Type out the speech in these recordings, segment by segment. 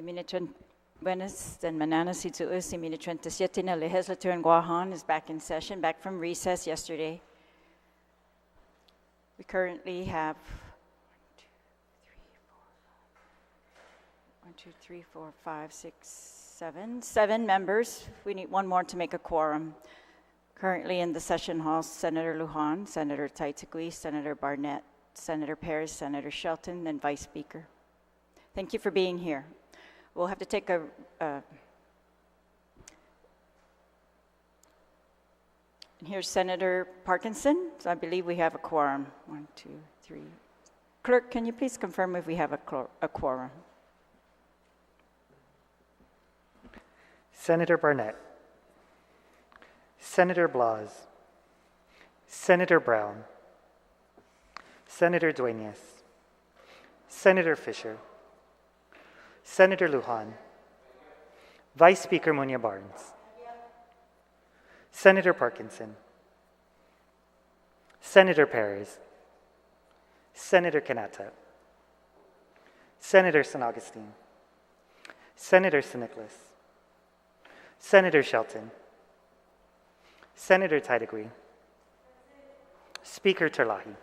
Buenas and Mananas Itzuus, Imini 27 Legislature in Guam is back in session, back from recess yesterday. We currently have 7 members. We need one more to make a quorum. Currently in the session hall, Senator Lujan, Senator Taitigui, Senator Barnett, Senator Perez, Senator Shelton, and Vice Speaker. Thank you for being here. We'll have to take and here's Senator Parkinson. So I believe we have a quorum. 1, 2, 3. Clerk, can you please confirm if we have a quorum? Senator Barnett, Senator Blas, Senator Brown, Senator Dueñas, Senator Fisher, Senator Lujan, Vice Speaker Munya Barnes, Senator Parkinson, Senator Perez, Senator Kanata, Senator San Agustin, Senator San Nicolas, Senator Shelton, Senator Taitigui, Speaker Terlahi.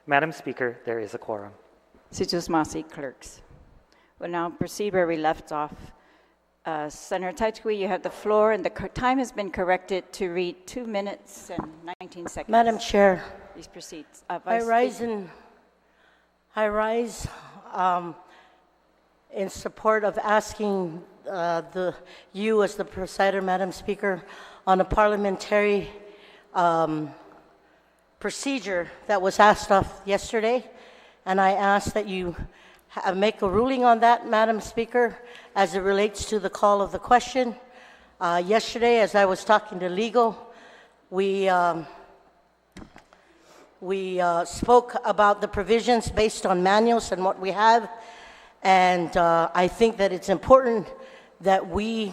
Madam Speaker, there is a quorum. Situs Masi, clerks. We'll now proceed where we left off. Senator Taitigui, you have the floor, and the time has been corrected to read 2 minutes and 19 seconds. Madam Chair, Please proceed. I rise in support of asking you as the presider, Madam Speaker, on a parliamentary procedure that was asked of yesterday, and I ask that you make a ruling on that, Madam Speaker, as it relates to the call of the question. Yesterday, as I was talking to legal, we spoke about the provisions based on manuals and what we have, and I think that it's important that we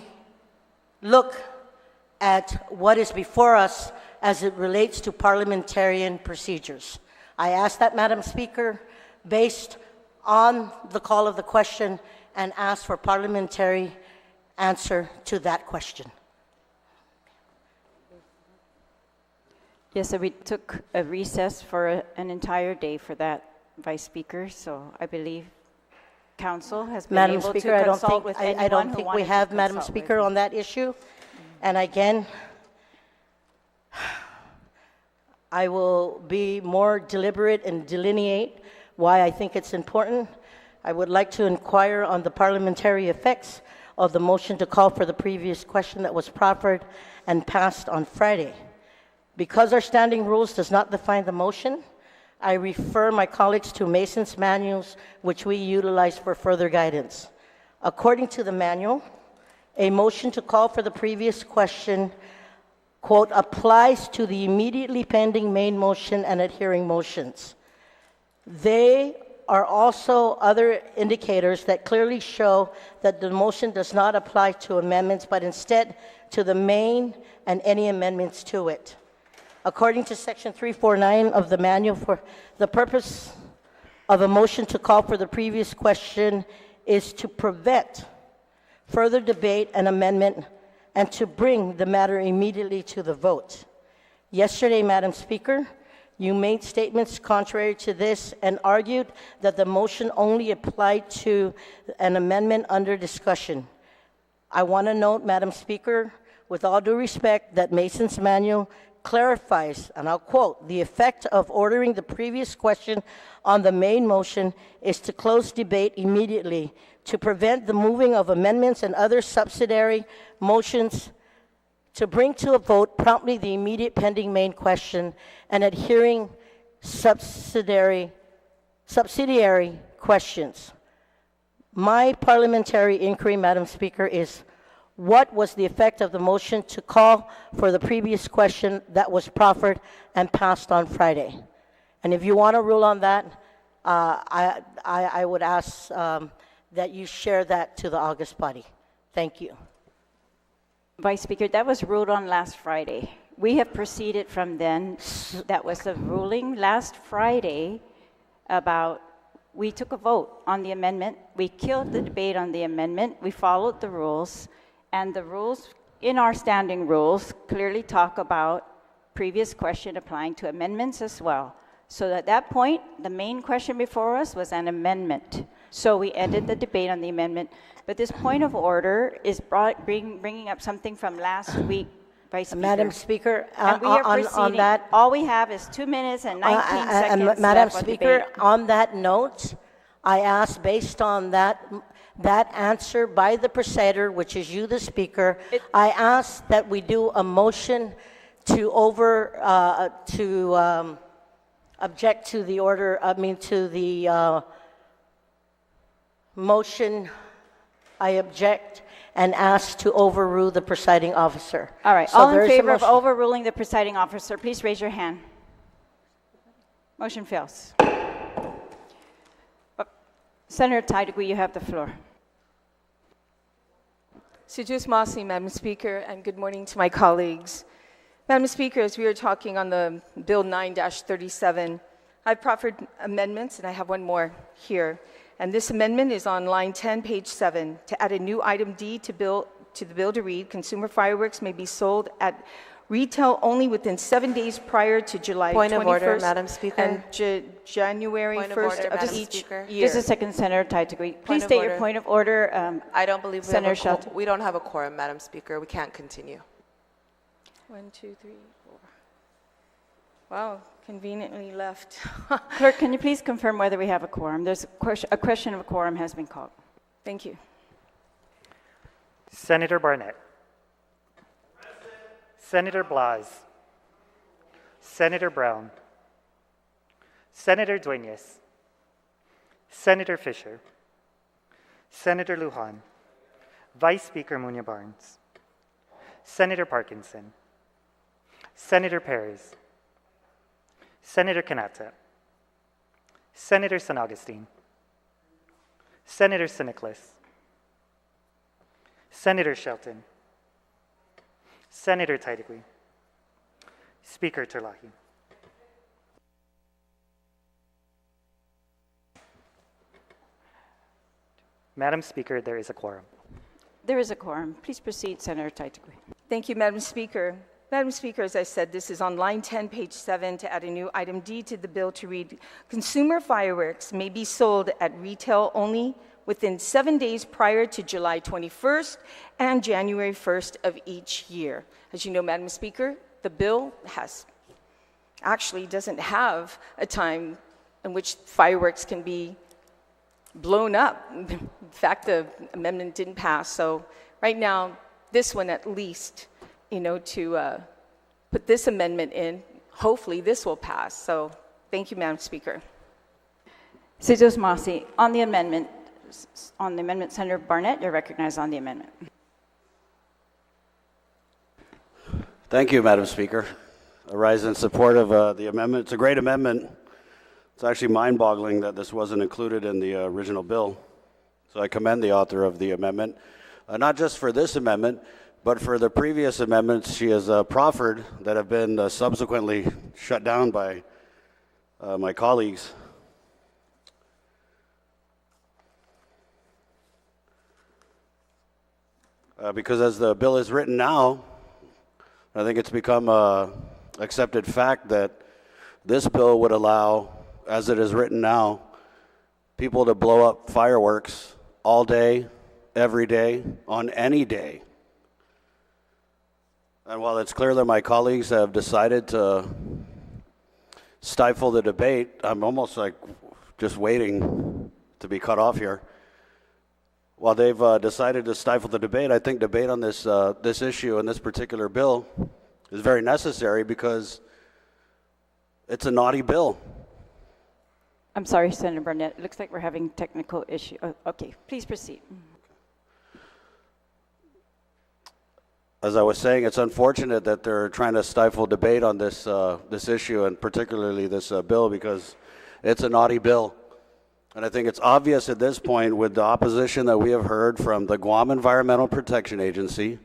look at what is before us as it relates to parliamentarian procedures. I ask that, Madam Speaker, based on the call of the question, and ask for parliamentary answer to that question. Yes, so we took a recess for an entire day for that, Vice Speaker, so I believe Council has been Madam able Speaker, to consult with anyone I don't who think wanted we to have, Madam consult Speaker, with on that issue. And again, I will be more deliberate and delineate why I think it's important. I would like to inquire on the parliamentary effects of the motion to call for the previous question that was proffered and passed on Friday. Because our standing rules does not define the motion, I refer my colleagues to Mason's manuals, which we utilize for further guidance. According to the manual, a motion to call for the previous question, quote, applies to the immediately pending main motion and adhering motions. They are also other indicators that clearly show that the motion does not apply to amendments, but instead to the main and any amendments to it. According to Section 349 of the manual, for the purpose of a motion to call for the previous question is to prevent further debate and amendment and to bring the matter immediately to the vote. Yesterday, Madam Speaker, you made statements contrary to this and argued that the motion only applied to an amendment under discussion. I want to note, Madam Speaker, with all due respect, that Mason's manual clarifies, and I'll quote, the effect of ordering the previous question on the main motion is to close debate immediately to prevent the moving of amendments and other subsidiary motions to bring to a vote promptly the immediate pending main question and adhering subsidiary questions. My parliamentary inquiry, Madam Speaker, is what was the effect of the motion to call for the previous question that was proffered and passed on Friday? And if you want to rule on that, I would ask that you share that to the August body. Thank you. Vice Speaker, that was ruled on last Friday. We have proceeded from then. That was the ruling last Friday about we took a vote on the amendment. We killed the debate on the amendment. We followed the rules. And the rules in our standing rules clearly talk about previous question applying to amendments as well. So at that point, the main question before us was an amendment. So we ended the debate on the amendment. But this point of order is bringing up something from last week, Vice Speaker. Madam Speaker, And we are on proceeding. that, All we have is 2 minutes and 19 seconds Madam left on Speaker, debate. on that note, I ask, based on that answer by the presider, which is you, the Speaker, I ask that we do a motion to object to the order, to the motion. I object and ask to overrule the presiding officer. All right, So all in there is a favor of motion. overruling the presiding officer, please raise your hand. Motion fails. Senator Taitigui, you have the floor. Sujus Masi, Madam Speaker, and good morning to my colleagues. Madam Speaker, as we are talking on the Bill 9-37, I've proffered amendments, and I have one more here. And this amendment is on line 10, page 7, to add a new item D to the bill to read, consumer fireworks may be sold at retail only within 7 days prior to July 21st. Point of order, Madam Speaker. And January Point of 1st order, of Madam each Speaker. year. Just a second, Senator Taitigui. Please Point of state your order. point of order. I don't believe Senator Shelton. we don't have a quorum, Madam Speaker. We can't continue. 1, 2, 3, 4. Wow, conveniently left. Clerk, can you please confirm whether we have a quorum? There's a question of a quorum has been called. Thank you. Senator Barnett. Senator Blas. Senator Brown. Senator Dueñas. Senator Fisher. Senator Lujan. Vice Speaker Muñoz Barnes. Senator Parkinson. Senator Perez. Senator Canata. Senator San Augustine. Senator Siniclis. Senator Shelton. Senator Taitigui. Speaker Terlahi. Madam Speaker, there is a quorum. There is a quorum. Please proceed, Senator Taitigui. Thank you, Madam Speaker. Madam Speaker, as I said, this is on line 10, page 7, to add a new item D to the bill to read, consumer fireworks may be sold at retail only within 7 days prior to July 21st and January 1st of each year. As you know, Madam Speaker, the bill doesn't have a time in which fireworks can be blown up. In fact, the amendment didn't pass. So right now, this one at least, to put this amendment in, hopefully this will pass. So thank you, Madam Speaker. Sujus Masi, on the amendment, Senator Barnett, you're recognized on the amendment. Thank you, Madam Speaker. I rise in support of the amendment. It's a great amendment. It's actually mind-boggling that this wasn't included in the original bill. So I commend the author of the amendment, not just for this amendment, but for the previous amendments she has proffered that have been subsequently shut down by my colleagues. Because as the bill is written now, I think it's become an accepted fact that this bill would allow, as it is written now, people to blow up fireworks all day, every day, on any day. And while it's clear that my colleagues have decided to stifle the debate, I'm almost like just waiting to be cut off here. While they've decided to stifle the debate, I think debate on this issue and this particular bill is very necessary because it's a naughty bill. I'm sorry, Senator Barnett. It looks like we're having technical issue. Oh, okay, please proceed. As I was saying, it's unfortunate that they're trying to stifle debate on this issue, and particularly this bill, because it's a naughty bill. And I think it's obvious at this point with the opposition that we have heard from the Guam Environmental Protection Agency,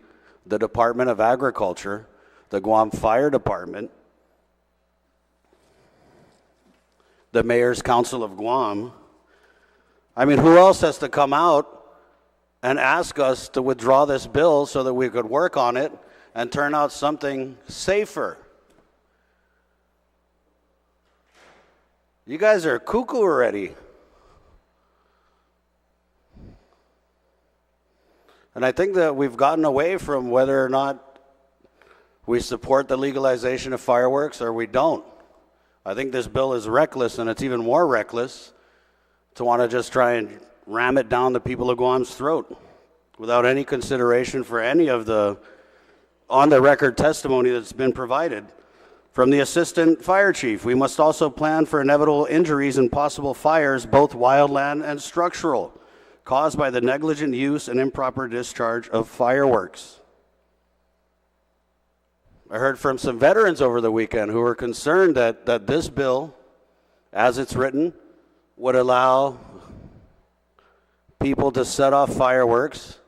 the Department of Agriculture, the Guam Fire Department, the Mayor's Council of Guam, I mean, who else has to come out and ask us to withdraw this bill so that we could work on it and turn out something safer? You guys are cuckoo already. And I think that we've gotten away from whether or not we support the legalization of fireworks or we don't. I think this bill is reckless, and it's even more reckless to want to just try and ram it down the people of Guam's throat without any consideration for any of the on-the-record testimony that's been provided from the assistant fire chief. We must also plan for inevitable injuries and possible fires, both wildland and structural, caused by the negligent use and improper discharge of fireworks. I heard from some veterans over the weekend who were concerned that this bill, as it's written, would allow people to set off fireworks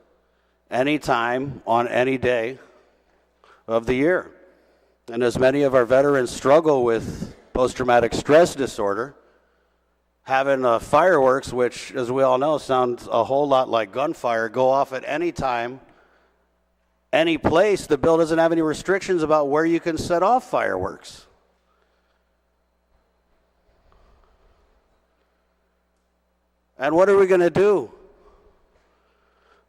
anytime on any day of the year. And as many of our veterans struggle with post-traumatic stress disorder, having fireworks, which, as we all know, sounds a whole lot like gunfire, go off at any time, any place. The bill doesn't have any restrictions about where you can set off fireworks. And what are we going to do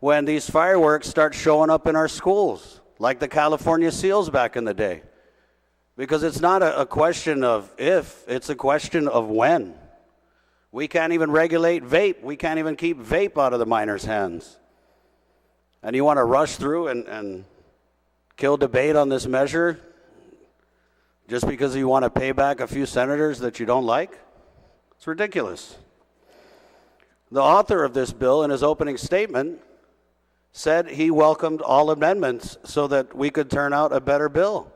when these fireworks start showing up in our schools, like the California SEALs back in the day? Because it's not a question of if, it's a question of when. We can't even regulate vape. We can't even keep vape out of the minors' hands. And you want to rush through and kill debate on this measure just because you want to pay back a few senators that you don't like? It's ridiculous. The author of this bill, in his opening statement, said he welcomed all amendments so that we could turn out a better bill.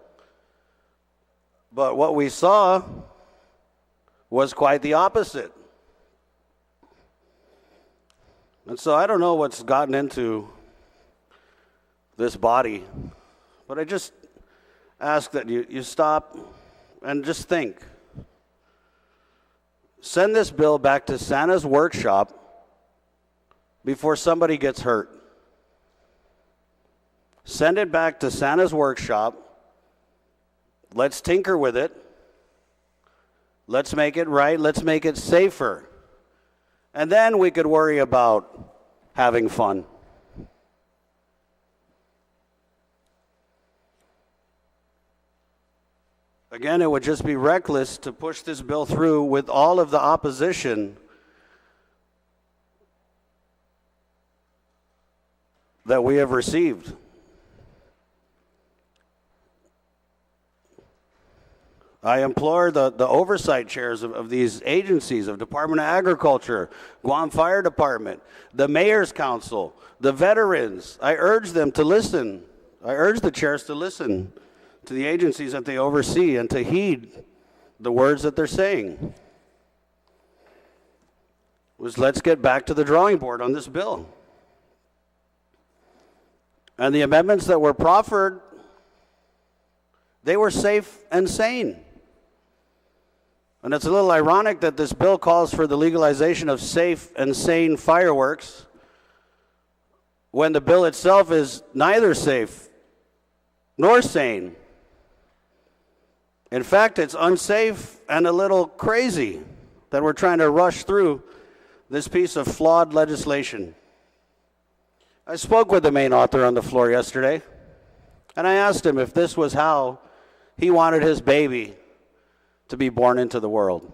But what we saw was quite the opposite. And so I don't know what's gotten into this body, but I just ask that you stop and just think. Send this bill back to Santa's workshop before somebody gets hurt. Send it back to Santa's workshop. Let's tinker with it. Let's make it right. Let's make it safer. And then we could worry about having fun. Again, it would just be reckless to push this bill through with all of the opposition that we have received. I implore the oversight chairs of these agencies, of Department of Agriculture, Guam Fire Department, the Mayor's Council, the veterans. I urge them to listen. I urge the chairs to listen to the agencies that they oversee and to heed the words that they're saying. Let's get back to the drawing board on this bill. And the amendments that were proffered, they were safe and sane. And it's a little ironic that this bill calls for the legalization of safe and sane fireworks when the bill itself is neither safe nor sane. In fact, it's unsafe and a little crazy that we're trying to rush through this piece of flawed legislation. I spoke with the main author on the floor yesterday, and I asked him if this was how he wanted his baby to be born into the world.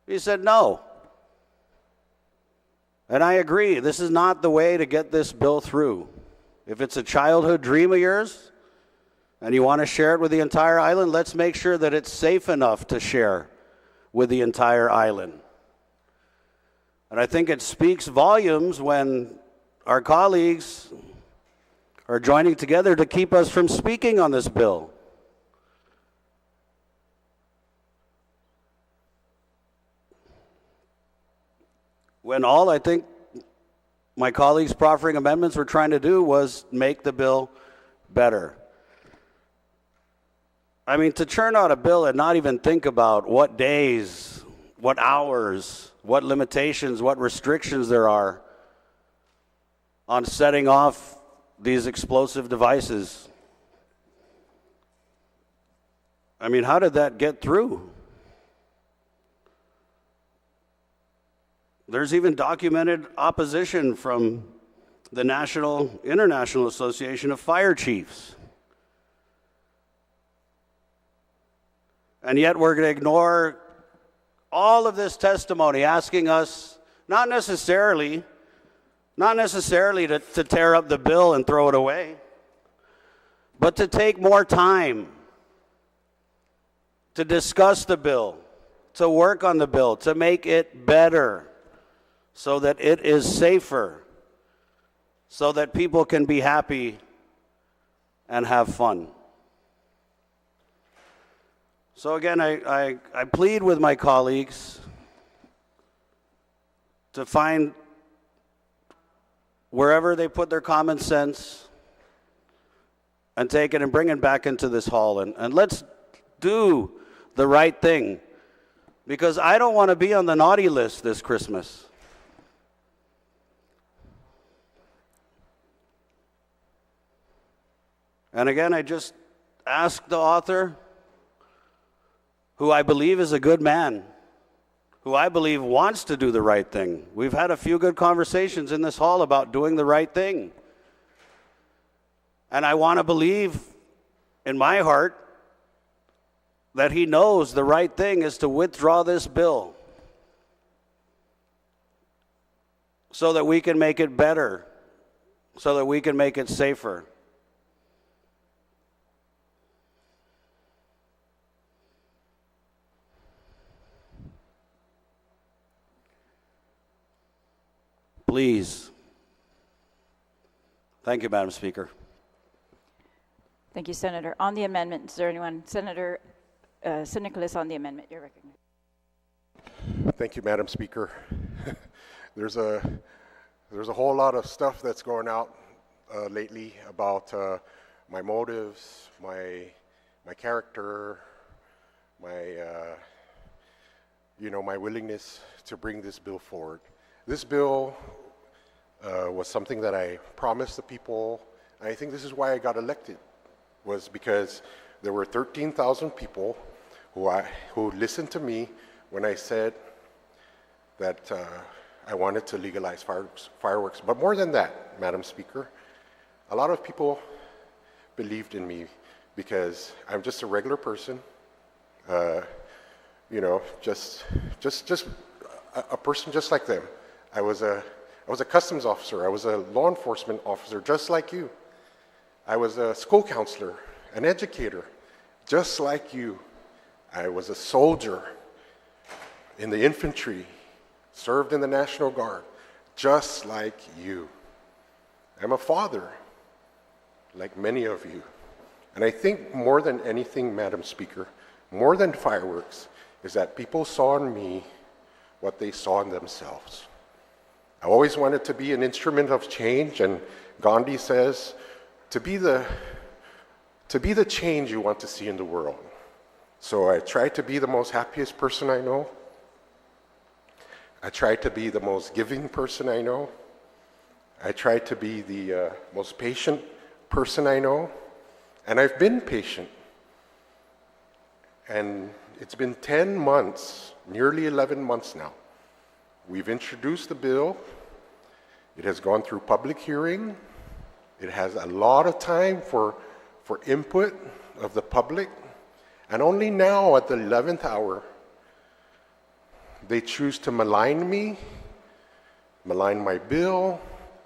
He said no. And I agree, this is not the way to get this bill through. If it's a childhood dream of yours and you want to share it with the entire island, let's make sure that it's safe enough to share with the entire island. And I think it speaks volumes when our colleagues are joining together to keep us from speaking on this bill. When all I think my colleagues proffering amendments were trying to do was make the bill better. I mean, to churn out a bill and not even think about what days, what hours, what limitations, what restrictions there are on setting off these explosive devices. I mean, how did that get through? There's even documented opposition from the International Association of Fire Chiefs. And yet we're going to ignore all of this testimony, asking us not necessarily to tear up the bill and throw it away, but to take more time to discuss the bill, to work on the bill, to make it better so that it is safer, so that people can be happy and have fun. So again, I plead with my colleagues to find wherever they put their common sense and take it and bring it back into this hall. And let's do the right thing, because I don't want to be on the naughty list this Christmas. And again, I just ask the author, who I believe is a good man, who I believe wants to do the right thing. We've had a few good conversations in this hall about doing the right thing. And I want to believe in my heart that he knows the right thing is to withdraw this bill so that we can make it better, so that we can make it safer. Please. Thank you, Madam Speaker. Thank you, Senator. On the amendment, is there anyone? Senator Nicholas, on the amendment, you're recognized. Thank you, Madam Speaker. There's a whole lot of stuff that's going out lately about my motives, my character, my my willingness to bring this bill forward. This bill was something that I promised the people. And I think this is why I got elected, was because there were 13,000 people who listened to me when I said that I wanted to legalize fireworks. But more than that, Madam Speaker, a lot of people believed in me because I'm just a regular person, just a person just like them. I was a customs officer. I was a law enforcement officer, just like you. I was a school counselor, an educator, just like you. I was a soldier in the infantry, served in the National Guard, just like you. I'm a father, like many of you. And I think more than anything, Madam Speaker, more than fireworks, is that people saw in me what they saw in themselves. I always wanted to be an instrument of change, and Gandhi says, to be the change you want to see in the world. So I tried to be the most happiest person I know. I tried to be the most giving person I know. I tried to be the most patient person I know. And I've been patient. And it's been 10 months, nearly 11 months now. We've introduced the bill. It has gone through public hearing. It has a lot of time for input of the public. And only now at the 11th hour, they choose to malign me, malign my bill,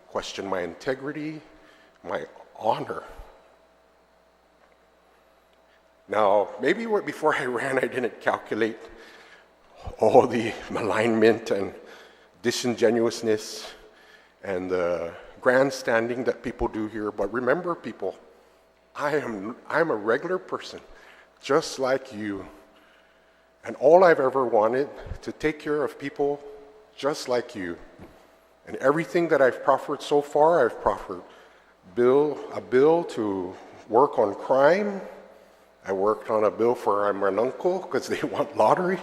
question my integrity, my honor. Now, maybe before I ran, I didn't calculate all the malignment and disingenuousness and the grandstanding that people do here. But remember, people, I'm a regular person, just like you. And all I've ever wanted, to take care of people just like you. And everything that I've proffered so far, I've proffered a bill to work on crime. I worked on a bill for my uncle because they want lottery.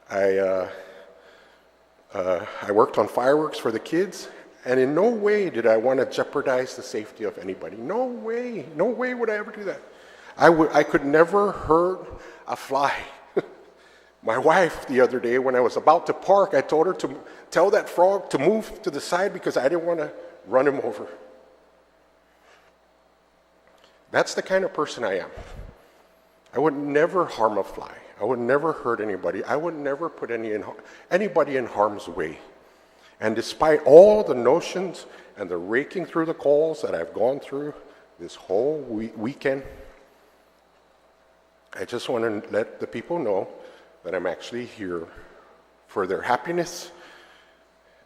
I I worked on fireworks for the kids, and in no way did I want to jeopardize the safety of anybody. No way would I ever do that. I could never hurt a fly. My wife, the other day, when I was about to park, I told her to tell that frog to move to the side because I didn't want to run him over. That's the kind of person I am. I would never harm a fly. I would never hurt anybody. I would never put anybody in harm's way. And despite all the notions and the raking through the calls that I've gone through this whole weekend, I just want to let the people know that I'm actually here for their happiness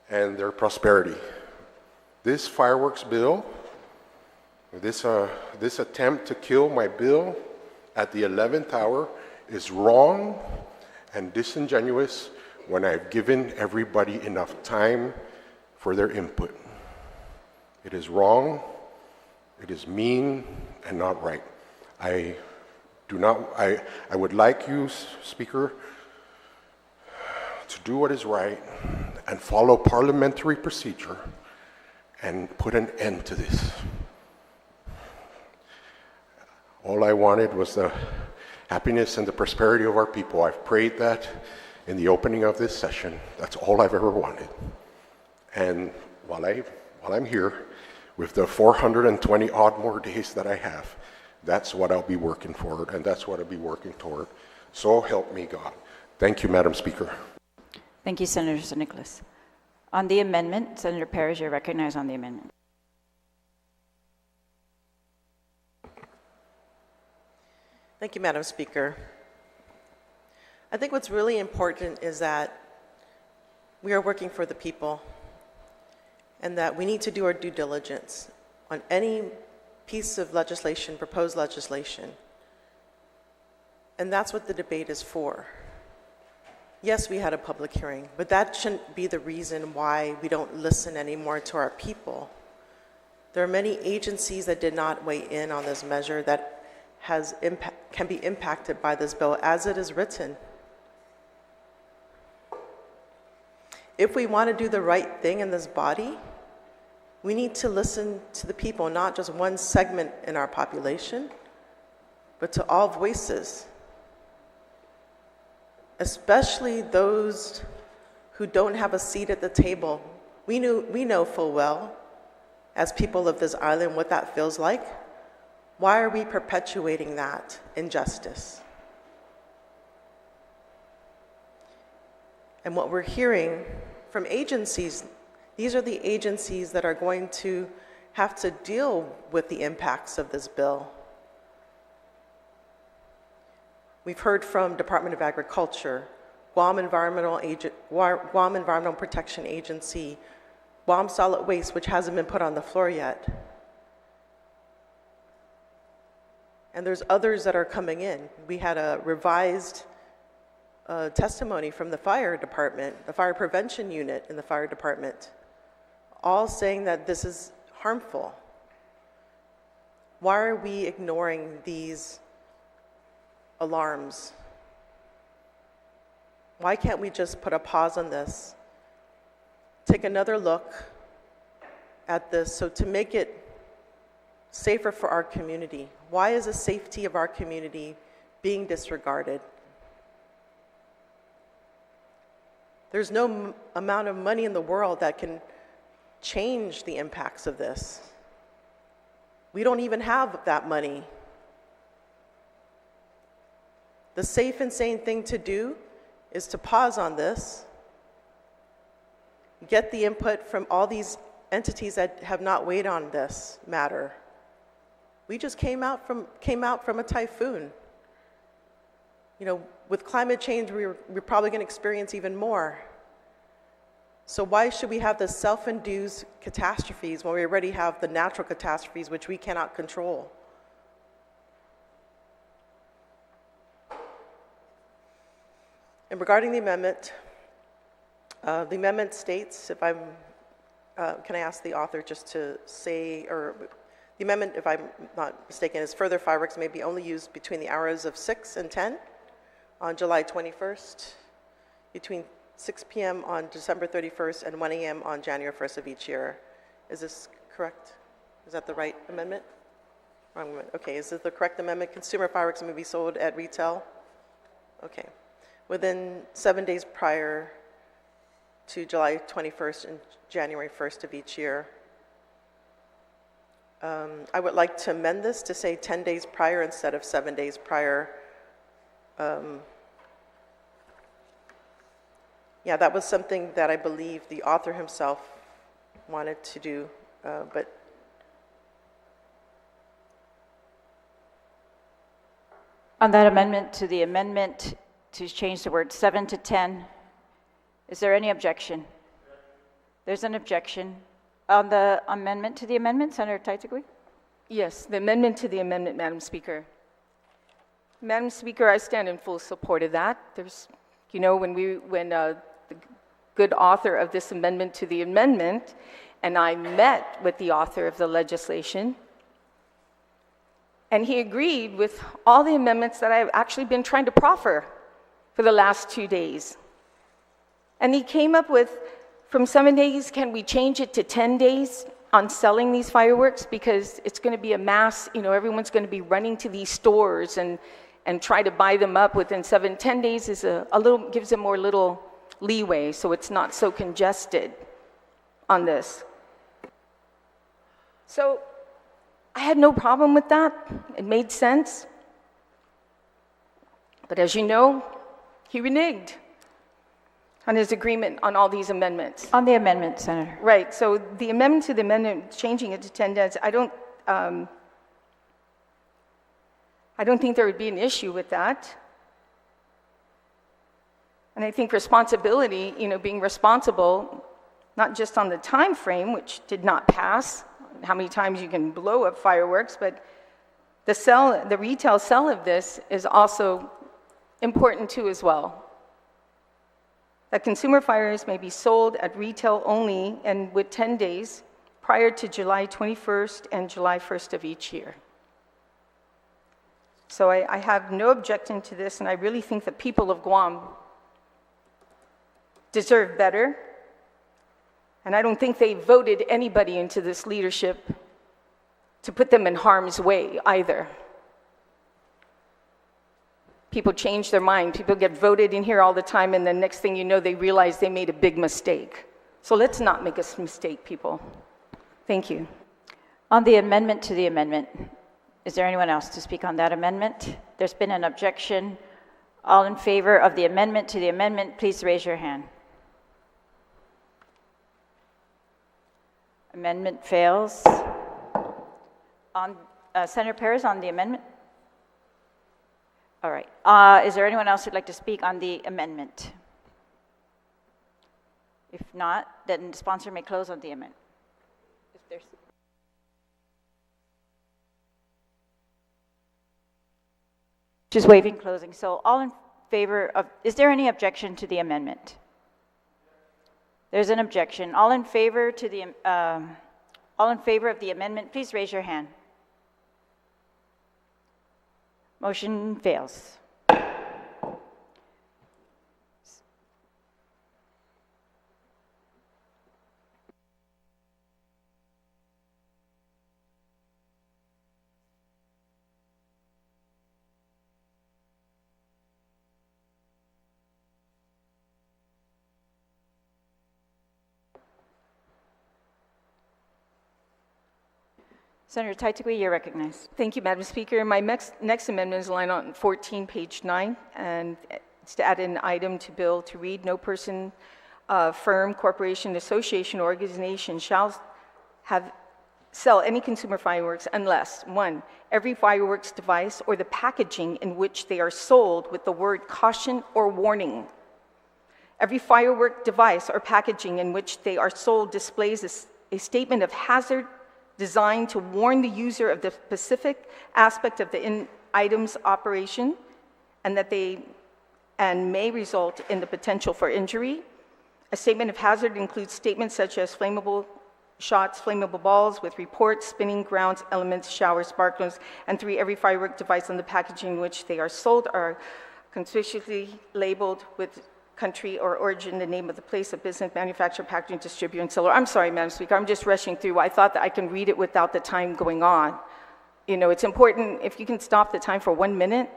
and their prosperity. This fireworks bill, this attempt to kill my bill at the 11th hour is wrong and disingenuous when I've given everybody enough time for their input. It is wrong, it is mean, and not right. I would like you, Speaker, to do what is right and follow parliamentary procedure and put an end to this. All I wanted was the happiness and the prosperity of our people. I've prayed that in the opening of this session. That's all I've ever wanted. And while I'm here, with the 420 odd more days that I have, that's what I'll be working for, and that's what I'll be working toward. So help me God. Thank you, Madam Speaker. Thank you, Senator San Nicolas. On the amendment, Senator Perez, you're recognized on the amendment. Thank you, Madam Speaker. I think what's really important is that we are working for the people and that we need to do our due diligence on any piece of legislation, proposed legislation. And that's what the debate is for. Yes, we had a public hearing, but that shouldn't be the reason why we don't listen anymore to our people. There are many agencies that did not weigh in on this measure that can be impacted by this bill as it is written. If we want to do the right thing in this body, we need to listen to the people, not just one segment in our population, but to all voices, especially those who don't have a seat at the table. We know full well, as people of this island, what that feels like. Why are we perpetuating that injustice? And what we're hearing from agencies, these are the agencies that are going to have to deal with the impacts of this bill. We've heard from Department of Agriculture, Guam Environmental Protection Agency, Guam Solid Waste, which hasn't been put on the floor yet. And there's others that are coming in. We had a revised testimony from the fire department, the fire prevention unit in the fire department, all saying that this is harmful. Why are we ignoring these alarms? Why can't we just put a pause on this, take another look at this, so to make it safer for our community? Why is the safety of our community being disregarded? There's no amount of money in the world that can change the impacts of this. We don't even have that money. The safe and sane thing to do is to pause on this, get the input from all these entities that have not weighed on this matter. We just came out from a typhoon. You know, with climate change, we're probably going to experience even more. So why should we have the self-induced catastrophes when we already have the natural catastrophes which we cannot control? And regarding the amendment states, if I'm, can I ask the author just to say, or the amendment, if I'm not mistaken, is further fireworks may be only used between the hours of 6 and 10 on July 21st, between 6 p.m. on December 31st and 1 a.m. on January 1st of each year. Is this correct? Is that the right amendment? Wrong amendment. Okay, is this the correct amendment? Consumer fireworks may be sold at retail? Okay. Within 7 days prior to July 21st and January 1st of each year. I would like to amend this to say 10 days prior instead of 7 days prior. Yeah, that was something that I believe the author himself wanted to do, but On that amendment to change the word 7 to 10, is there any objection? There's an objection. On the amendment to the amendment, Senator Taitakui? Yes, the amendment to the amendment, Madam Speaker. Madam Speaker, I stand in full support of that. There's, you know, when the good author of this amendment to the amendment and I met with the author of the legislation, and he agreed with all the amendments that I've actually been trying to proffer for the last 2 days. And he came up with, from 7 days, can we change it to 10 days on selling these fireworks? Because it's going to be a mass, you know, everyone's going to be running to these stores and try to buy them up within 10 days is a little, gives them more little leeway, so it's not so congested on this. So I had no problem with that. It made sense. But as you know, he reneged on his agreement on all these amendments. On the amendment, Senator. Right, so the amendment to the amendment, changing it to 10 days, I don't think there would be an issue with that. And I think responsibility, you know, being responsible, not just on the time frame, which did not pass, how many times you can blow up fireworks, but the retail sale of this is also important too as well. That consumer fireworks may be sold at retail only and with 10 days prior to July 21st and July 1st of each year. So I have no objection to this, and I really think the people of Guam deserve better. And I don't think they voted anybody into this leadership to put them in harm's way either. People change their mind. People get voted in here all the time, and then next thing you know, they realize they made a big mistake. So let's not make a mistake, people. Thank you. On the amendment to the amendment, is there anyone else to speak on that amendment? There's been an objection. All in favor of the amendment to the amendment, please raise your hand. Amendment fails. On Senator Perez, on the amendment? All right. Is there anyone else who'd like to speak on the amendment? If not, then the sponsor may close on the amendment. If there's... Just waiving closing. So all in favor of, is there any objection to the amendment? There's an objection. All in favor to the, all in favor of the amendment, please raise your hand. Motion fails. Senator Taitakui, you're recognized. Thank you, Madam Speaker. My next amendment is line on 14, page 9, and it's to add an item to bill to read, no person, firm, corporation, association, or organization shall sell any consumer fireworks unless, 1, every fireworks device or the packaging in which they are sold with the word caution or warning. Every firework device or packaging in which they are sold displays a statement of hazard designed to warn the user of the specific aspect of the item's operation and that they may result in the potential for injury. A statement of hazard includes statements such as flammable shots, flammable balls with reports, spinning grounds, elements, showers, sparklers, and 3, every firework device on the packaging in which they are sold are conspicuously labeled with country or origin, the name of the place of business, manufacturer, packaging, distributor, and seller. I'm sorry, Madam Speaker, I'm just rushing through. I thought that I can read it without the time going on. You know, it's important if you can stop the time for 1 minute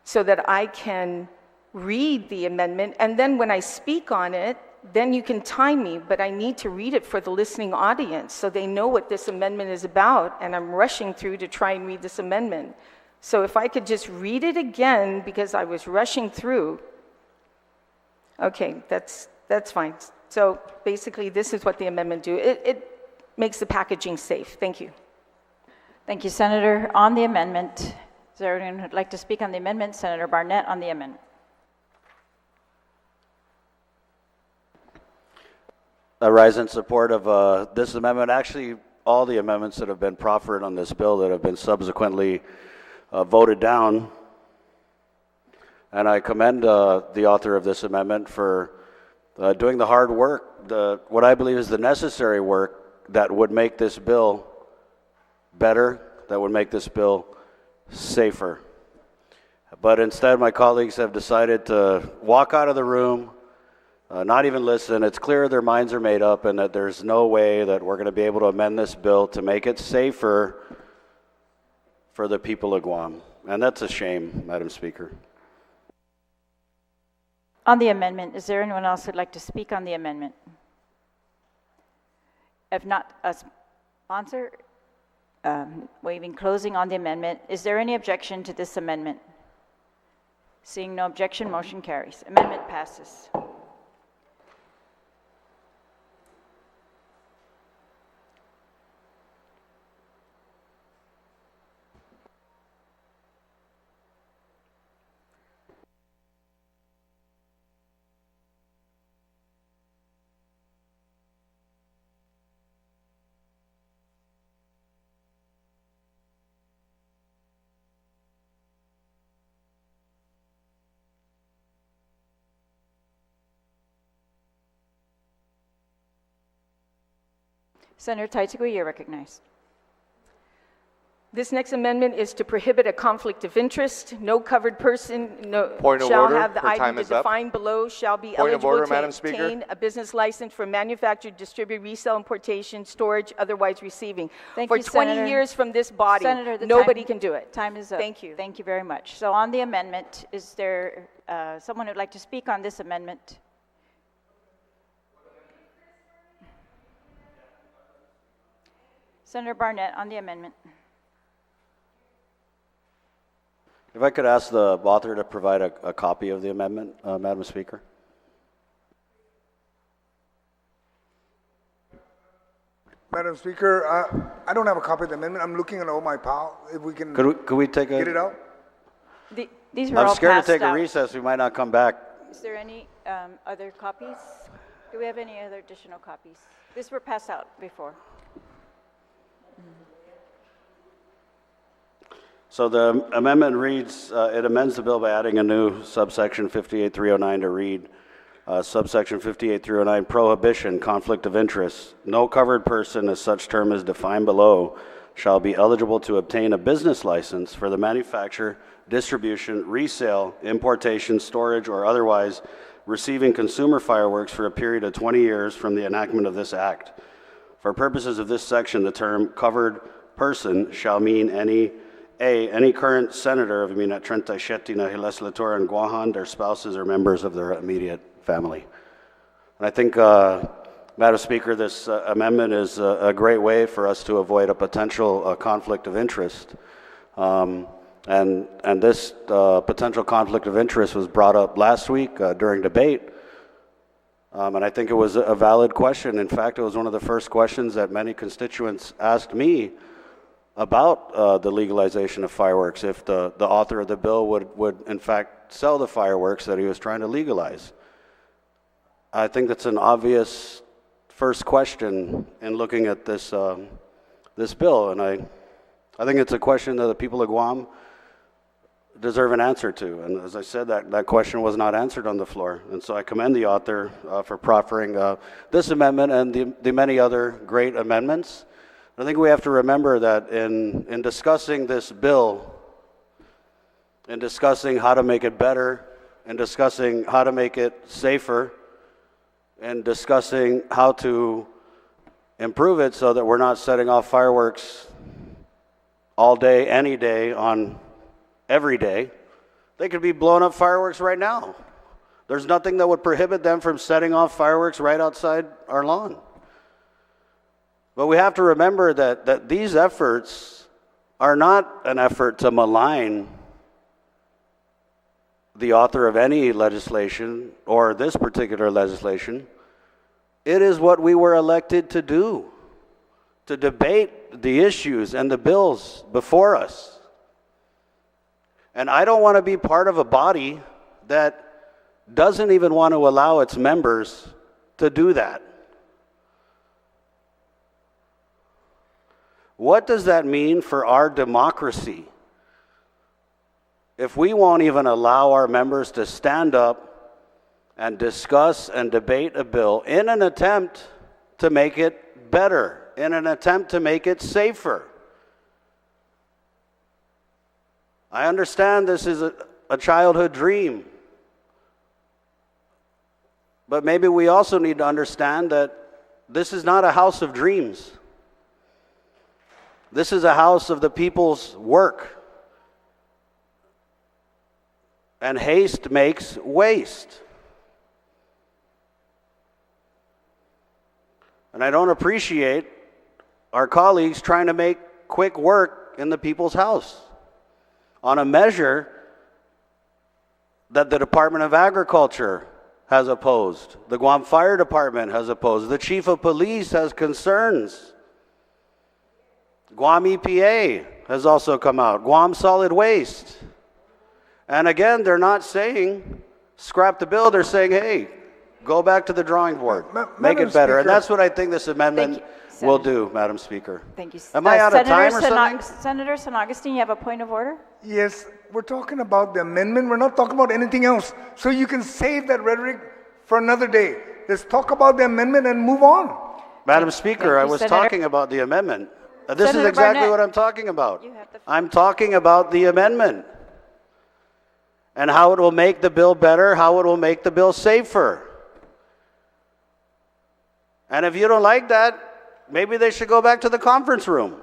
so that I can read the amendment, and then when I speak on it, then you can time me, but I need to read it for the listening audience so they know what this amendment is about, and I'm rushing through to try and read this amendment. So if I could just read it again because I was rushing through. Okay, that's fine. So basically, this is what the amendment do. It makes the packaging safe. Thank you. Thank you, Senator. On the amendment, is there anyone who'd like to speak on the amendment? Senator Barnett on the amendment. I rise in support of this amendment. Actually, all the amendments that have been proffered on this bill that have been subsequently voted down. And I commend the author of this amendment for doing the hard work, what I believe is the necessary work that would make this bill better, that would make this bill safer. But instead, my colleagues have decided to walk out of the room, not even listen. It's clear their minds are made up and that there's no way that we're going to be able to amend this bill to make it safer for the people of Guam. And that's a shame, Madam Speaker. On the amendment, is there anyone else who'd like to speak on the amendment? If not, a sponsor, waiving closing on the amendment. Is there any objection to this amendment? Seeing no objection, motion carries. Amendment passes. Senator Taitigui, you're recognized. This next amendment is to prohibit a conflict of interest. No covered person Point of shall order. have the Her time item is up. defined below, shall be Point of eligible order, to Madam Speaker. obtain a business license for manufacture, distribute, resale, importation, storage, otherwise receiving. Thank For you, 20 Senator. years from this body, Senator, the nobody time- can do it. Time is up. Thank you. Thank you very much. So on the amendment, is there someone who'd like to speak on this amendment? Senator Barnett on the amendment. If I could ask the author to provide a copy of the amendment, Madam Speaker. Madam Speaker, I don't have a copy of the amendment. I'm looking at all my pile. If we can Could we take get it a? out? These were I'm all scared to passed take a out. recess. We might not come back. Is there any other copies? Do we have any other additional copies? These were passed out before. So the amendment reads, it amends the bill by adding a new subsection 58309 to read, subsection 58309, prohibition, conflict of interest. No covered person, as such term is defined below, shall be eligible to obtain a business license for the manufacture, distribution, resale, importation, storage, or otherwise receiving consumer fireworks for a period of 20 years from the enactment of this act. For purposes of this section, the term covered person shall mean any current senator of Mina 37 na legislature in Guam, their spouses or members of their immediate family. And I think, Madam Speaker, this amendment is a great way for us to avoid a potential conflict of interest. And this potential conflict of interest was brought up last week during debate. And I think it was a valid question. In fact, it was one of the first questions that many constituents asked me about the legalization of fireworks, if the author of the bill would in fact sell the fireworks that he was trying to legalize. I think that's an obvious first question in looking at this this bill, and I think it's a question that the people of Guam deserve an answer to. And as I said, that question was not answered on the floor, and so I commend the author for proffering this amendment and the many other great amendments. I think we have to remember that in discussing this bill, in discussing how to make it better and discussing how to make it safer and discussing how to improve it so that we're not setting off fireworks all day, any day, on every day. They could be blowing up fireworks right now. There's nothing that would prohibit them from setting off fireworks right outside our lawn. But we have to remember that these efforts are not an effort to malign the author of any legislation or this particular legislation. It is what we were elected to do, to debate the issues and the bills before us. And I don't want to be part of a body that doesn't even want to allow its members to do that. What does that mean for our democracy? If we won't even allow our members to stand up and discuss and debate a bill in an attempt to make it better, in an attempt to make it safer. I understand this is a childhood dream, but maybe we also need to understand that this is not a house of dreams. This is a house of the people's work. And haste makes waste. And I don't appreciate our colleagues trying to make quick work in the people's house on a measure that the Department of Agriculture has opposed, the Guam Fire Department has opposed, the Chief of Police has concerns. Guam EPA has also come out, Guam Solid Waste. And again, they're not saying scrap the bill, they're saying, hey, go back to the drawing board, make it better. And that's what I think this amendment will do, Madam Speaker. Thank you. Am I out of time or something? Senator San Augustine, you have a point of order? Yes, we're talking about the amendment. We're not talking about anything else. So you can save that rhetoric for another day. Let's talk about the amendment and move on. Madam Speaker, I was talking about the amendment. This is exactly what I'm talking about. I'm talking about the amendment and how it will make the bill better, how it will make the bill safer. And if you don't like that, maybe they should go back to the conference room.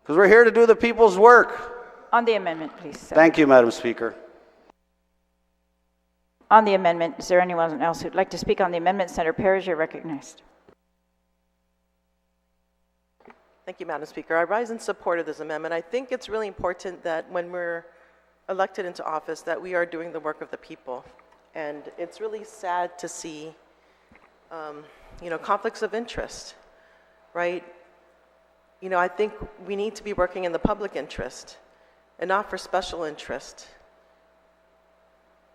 Because we're here to do the people's work. On the amendment, please. Thank you, Madam Speaker. On the amendment, is there anyone else who'd like to speak on the amendment? Senator Perez, you're recognized. Thank you, Madam Speaker. I rise in support of this amendment. I think it's really important that when we're elected into office that we are doing the work of the people. And it's really sad to see, conflicts of interest, right? I think we need to be working in the public interest and not for special interest.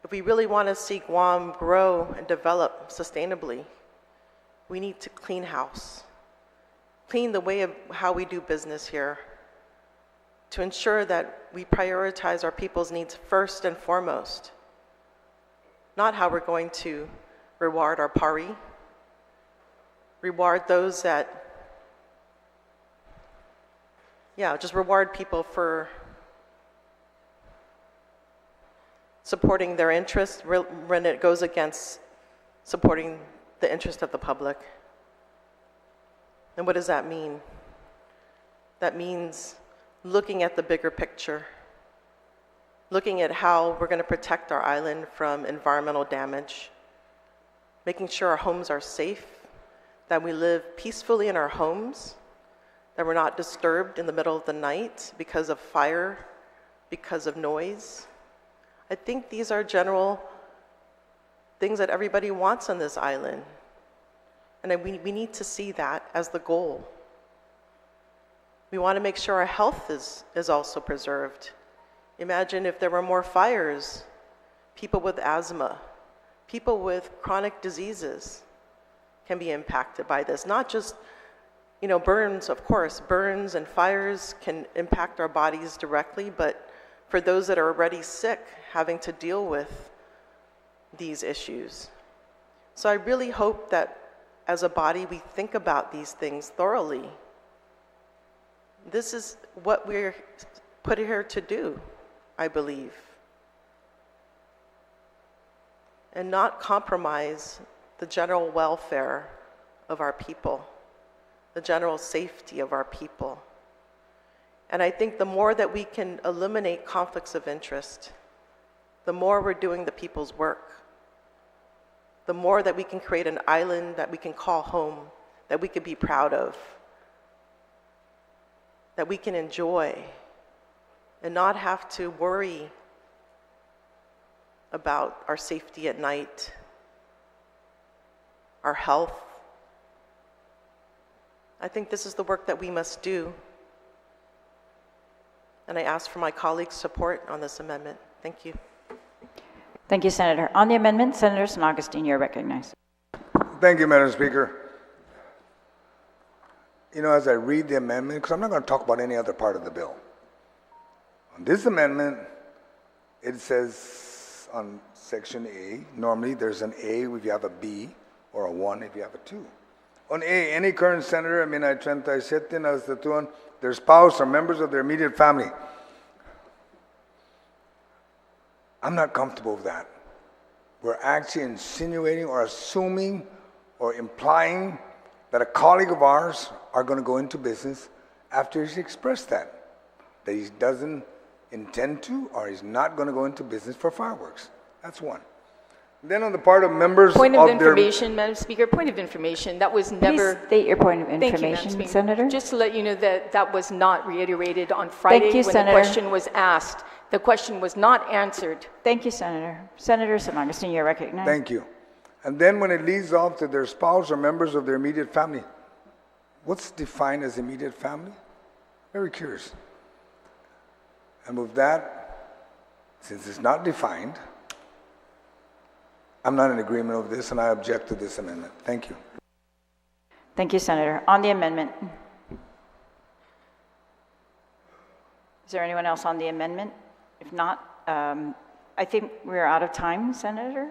If we really want to see Guam grow and develop sustainably, we need to clean house. Clean the way of how we do business here to ensure that we prioritize our people's needs first and foremost, not how we're going to reward our pari, reward those that, just reward people for supporting their interests when it goes against supporting the interest of the public. And what does that mean? That means looking at the bigger picture, looking at how we're going to protect our island from environmental damage, making sure our homes are safe, that we live peacefully in our homes, that we're not disturbed in the middle of the night because of fire, because of noise. I think these are general things that everybody wants on this island. And we need to see that as the goal. We want to make sure our health is also preserved. Imagine if there were more fires, people with asthma, people with chronic diseases can be impacted by this. Not just, burns, of course. Burns and fires can impact our bodies directly, but for those that are already sick, having to deal with these issues. So I really hope that as a body, we think about these things thoroughly. This is what we're put here to do, I believe. and not compromise the general welfare of our people, the general safety of our people. And I think the more that we can eliminate conflicts of interest, the more we're doing the people's work, the more that we can create an island that we can call home, that we could be proud of, that we can enjoy, and not have to worry about our safety at night, our health. I think this is the work that we must do. And I ask for my colleagues' support on this amendment. Thank you. Thank you, Senator. On the amendment, Senator San Augustine, you're recognized. Thank you, Madam Speaker. You know, as I read the amendment, because I'm not going to talk about any other part of the bill. On this amendment, it says on section A, normally there's an A if you have a B, or a 1 if you have a 2. On A, any current senator, ay 37 as the tuan, their spouse or members of their immediate family. I'm not comfortable with that. We're actually insinuating or assuming or implying that a colleague of ours are going to go into business after he's expressed that he doesn't intend to or he's not going to go into business for fireworks. That's one. Then on the part of members Point of of information, Madam Speaker, point of information. That was never... Please state your point of Thank you, Madam information, Speaker. Senator. Just to let you know that that was not reiterated on Friday you, when Senator. the question was asked. The question was not answered. Thank you, Senator. Senator San Augustine, you're recognized. Thank you. And then when it leads off to their spouse or members of their immediate family, what's defined as immediate family? Very curious. And with that, since it's not defined, I'm not in agreement with this, and I object to this amendment. Thank you. Thank you, Senator. On the amendment. Is there anyone else on the amendment? If not, I think we're out of time, Senator.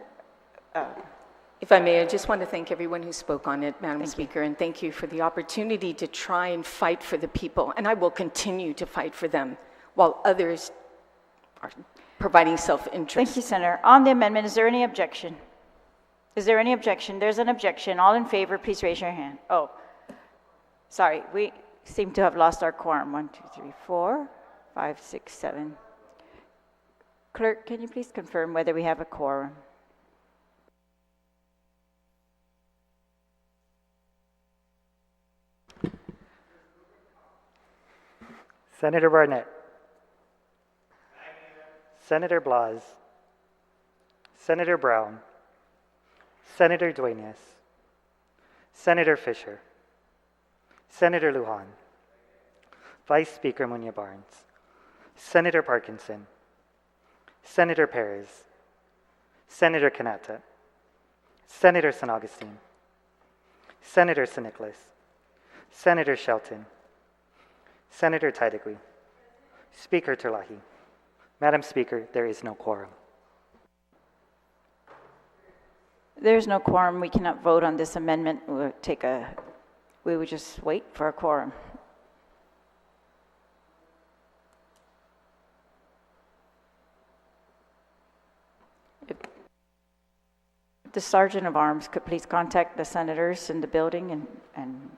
If I may, I just want to thank everyone who spoke on it, Madam Speaker, and thank you for the opportunity to try and fight for the people, and I will continue to fight for them while others are providing self-interest. Thank you, Senator. On the amendment, is there any objection? Is there any objection? There's an objection. All in favor, please raise your hand. Oh, sorry. We seem to have lost our quorum. 1, 2, 3, 4, 5, 6, 7. Clerk, can you please confirm whether we have a quorum? Senator Barnett. Senator Blas. Senator Brown. Senator Duenas. Senator Fisher. Senator Lujan. Vice Speaker Munya Barnes. Senator Parkinson. Senator Perez. Senator Kanata. Senator San Augustine. Senator San Nicolas. Senator Shelton. Senator Taitigui. Speaker Terlahi. Madam Speaker, there is no quorum. There's no quorum. We cannot vote on this amendment. We would just wait for a quorum. If the Sergeant of Arms could please contact the senators in the building and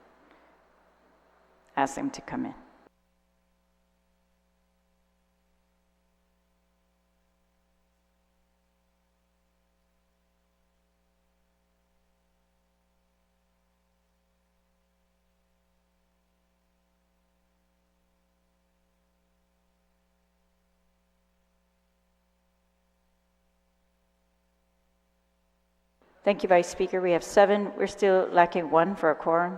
ask them to come in. Thank you, Vice Speaker. We have 7. We're still lacking 1 for a quorum.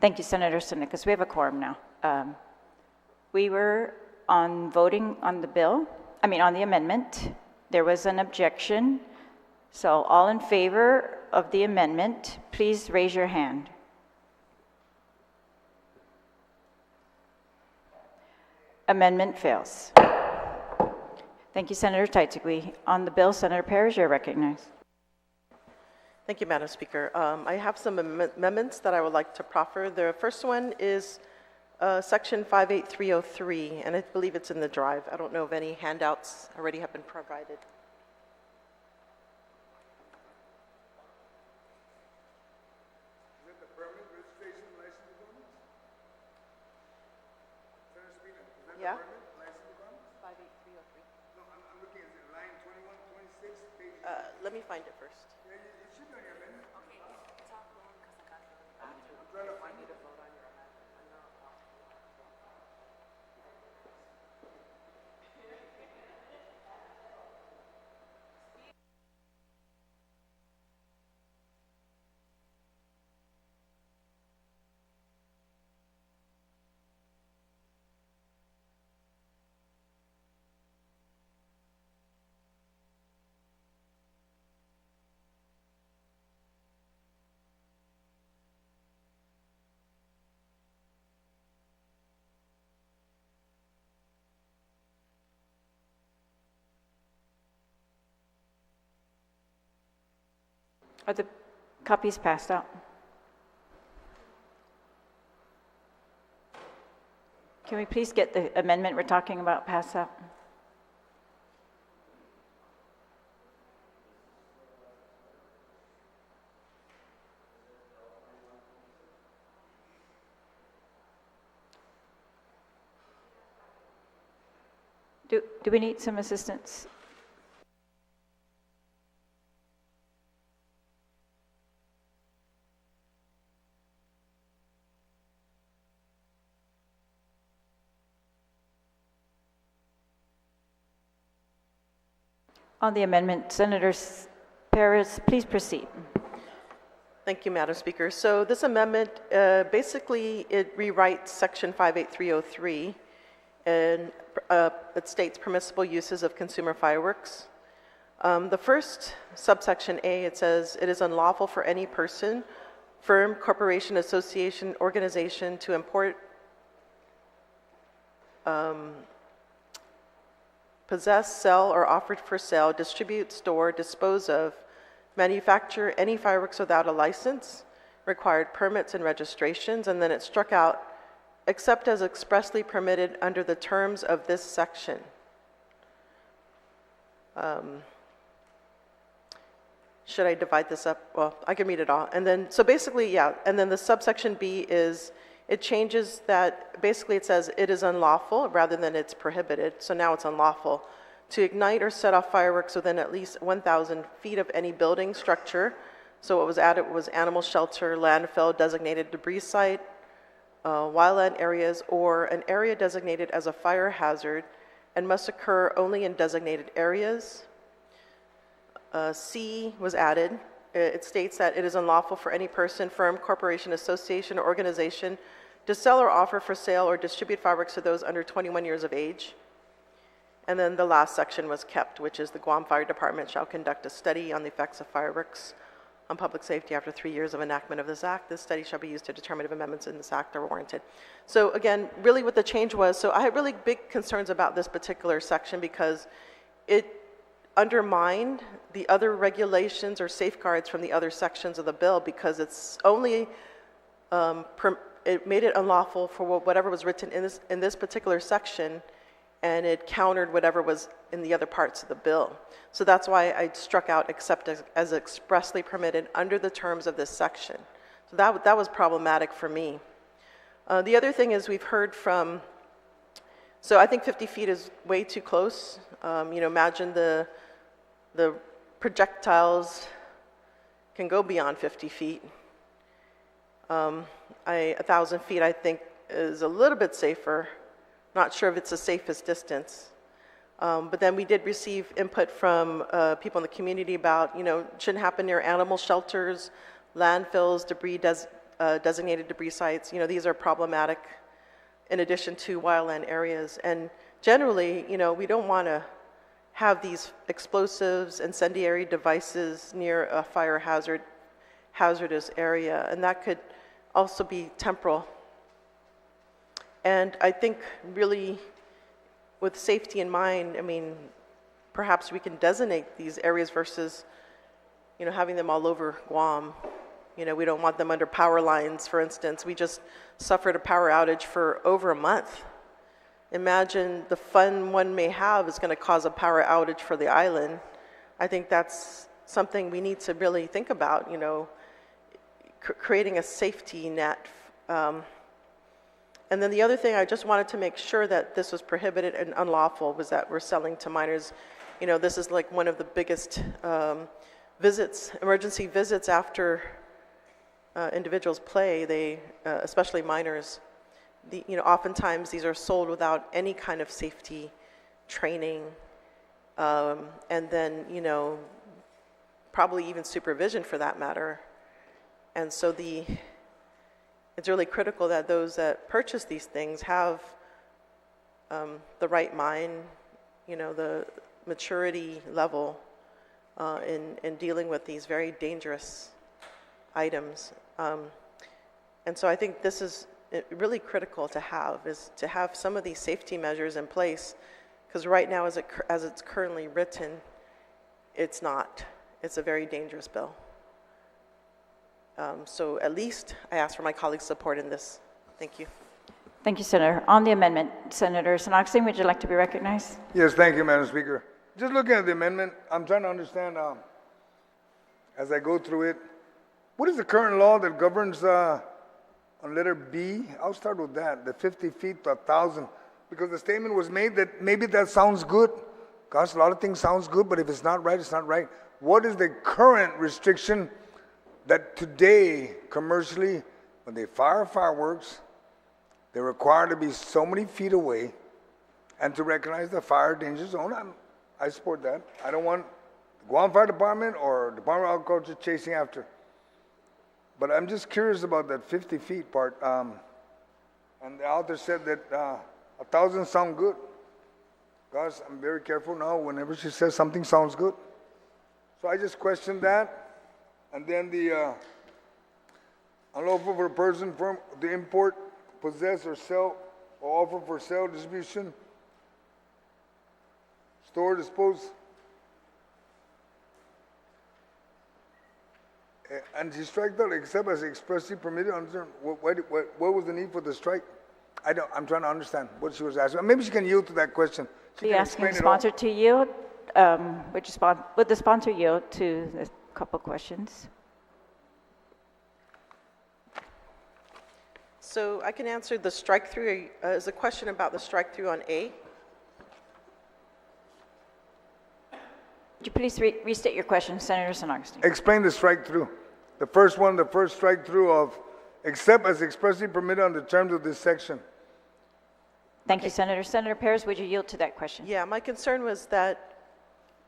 Thank you, Senator Sinickas. We have a quorum now. We were on voting on the bill, on the amendment. There was an objection. So all in favor of the amendment, please raise your hand. Amendment fails. Thank you, Senator Taitzigui. On the bill, Senator Perez, you're recognized. Thank you, Madam Speaker. I have some amendments that I would like to proffer. The first one is Section 58303, and I believe it's in the drive. I don't know if any handouts already have been provided. Yeah? 58303. No, I'm looking at line 21, 26, page. Let me find it first. Yeah, it should be on your amendment. Okay, talk long because I got to go to the bathroom. I'm trying to find it. Vote on your amendment. I know. Are the copies passed out? Can we please get the amendment we're talking about passed out? Do we need some assistance? On the amendment, Senator Perez, please proceed. Thank you, Madam Speaker. So this amendment, basically, it rewrites Section 58303, and it states permissible uses of consumer fireworks. The first subsection A, it says, it is unlawful for any person, firm, corporation, association, organization to import, possess, sell, or offer for sale, distribute, store, dispose of, manufacture any fireworks without a license, required permits and registrations, and then it struck out, except as expressly permitted under the terms of this section. Should I divide this up? Well, I can read it all. And then, so basically, yeah, and then the subsection B is, it changes that, basically it says it is unlawful rather than it's prohibited, so now it's unlawful, to ignite or set off fireworks within at least 1,000 feet of any building, structure. So what was added was animal shelter, landfill, designated debris site, wildland areas, or an area designated as a fire hazard, and must occur only in designated areas. C was added. It states that it is unlawful for any person, firm, corporation, association, or organization to sell or offer for sale or distribute fireworks to those under 21 years of age. And then the last section was kept, which is the Guam Fire Department shall conduct a study on the effects of fireworks on public safety after 3 years of enactment of this act. This study shall be used to determine if amendments in this act are warranted. So again, really what the change was, so I had really big concerns about this particular section because it undermined the other regulations or safeguards from the other sections of the bill because it's only, it made it unlawful for whatever was written in this particular section, and it countered whatever was in the other parts of the bill. So that's why I struck out except as expressly permitted under the terms of this section. So that was problematic for me. The other thing is we've heard from, so I think 50 feet is way too close. Imagine the projectiles can go beyond 50 feet. 1,000 feet, I think, is a little bit safer. Not sure if it's the safest distance. But then we did receive input from people in the community about, shouldn't happen near animal shelters, landfills, debris designated debris sites. You know, these are problematic in addition to wildland areas. And generally, you know, we don't want to have these explosives, incendiary devices near a fire hazardous area, and that could also be temporal. And I think really with safety in mind, I mean, perhaps we can designate these areas versus, you know, having them all over Guam. You know, we don't want them under power lines, for instance. We just suffered a power outage for over a month. Imagine the fun one may have is going to cause a power outage for the island. I think that's something we need to really think about, you know, creating a safety net. And then the other thing I just wanted to make sure that this was prohibited and unlawful was that we're selling to minors. You know, this is like one of the biggest emergency visits after individuals play, they, especially minors. You know, oftentimes these are sold without any kind of safety training, and then, you know, probably even supervision for that matter. And so it's really critical that those that purchase these things have the right mind, you know, the maturity level in dealing with these very dangerous items. And so I think this is really critical to have some of these safety measures in place, because right now as it's currently written, it's not. It's a very dangerous bill. So at least I ask for my colleagues' support in this. Thank you. Thank you, Senator. On the amendment, Senator Sanoxine, would you like to be recognized? Yes, thank you, Madam Speaker. Just looking at the amendment, I'm trying to understand, as I go through it, what is the current law that governs on letter B? I'll start with that, the 50 feet to 1,000, because the statement was made that maybe that sounds good. Gosh, a lot of things sounds good, but if it's not right, it's not right. What is the current restriction that today, commercially, when they fire fireworks, they're required to be so many feet away and to recognize the fire danger zone? I support that. I don't want the Guam Fire Department or Department of Agriculture chasing after. But I'm just curious about that 50 feet part. And the author said that 1,000 sound good. Gosh, I'm very careful now whenever she says something sounds good. So I just questioned that. And then the unlawful for a person to import, possess, or sell, or offer for sale, distribution, store, dispose. And she strike that except as expressly permitted under. What was the need for the strike? I'm trying to understand what she was asking. Maybe she can yield to that question. She Be asking the sponsor to yield. Would the sponsor yield to the couple questions? So I can answer the strike through. Is a question about the strike through on A? Would you please restate your question, Senator Sanoxine? Explain the strike through. The first one, the first strike through of except as expressly permitted on the terms of this section. Thank you, Senator. Senator Perez, would you yield to that question? Yeah, my concern was that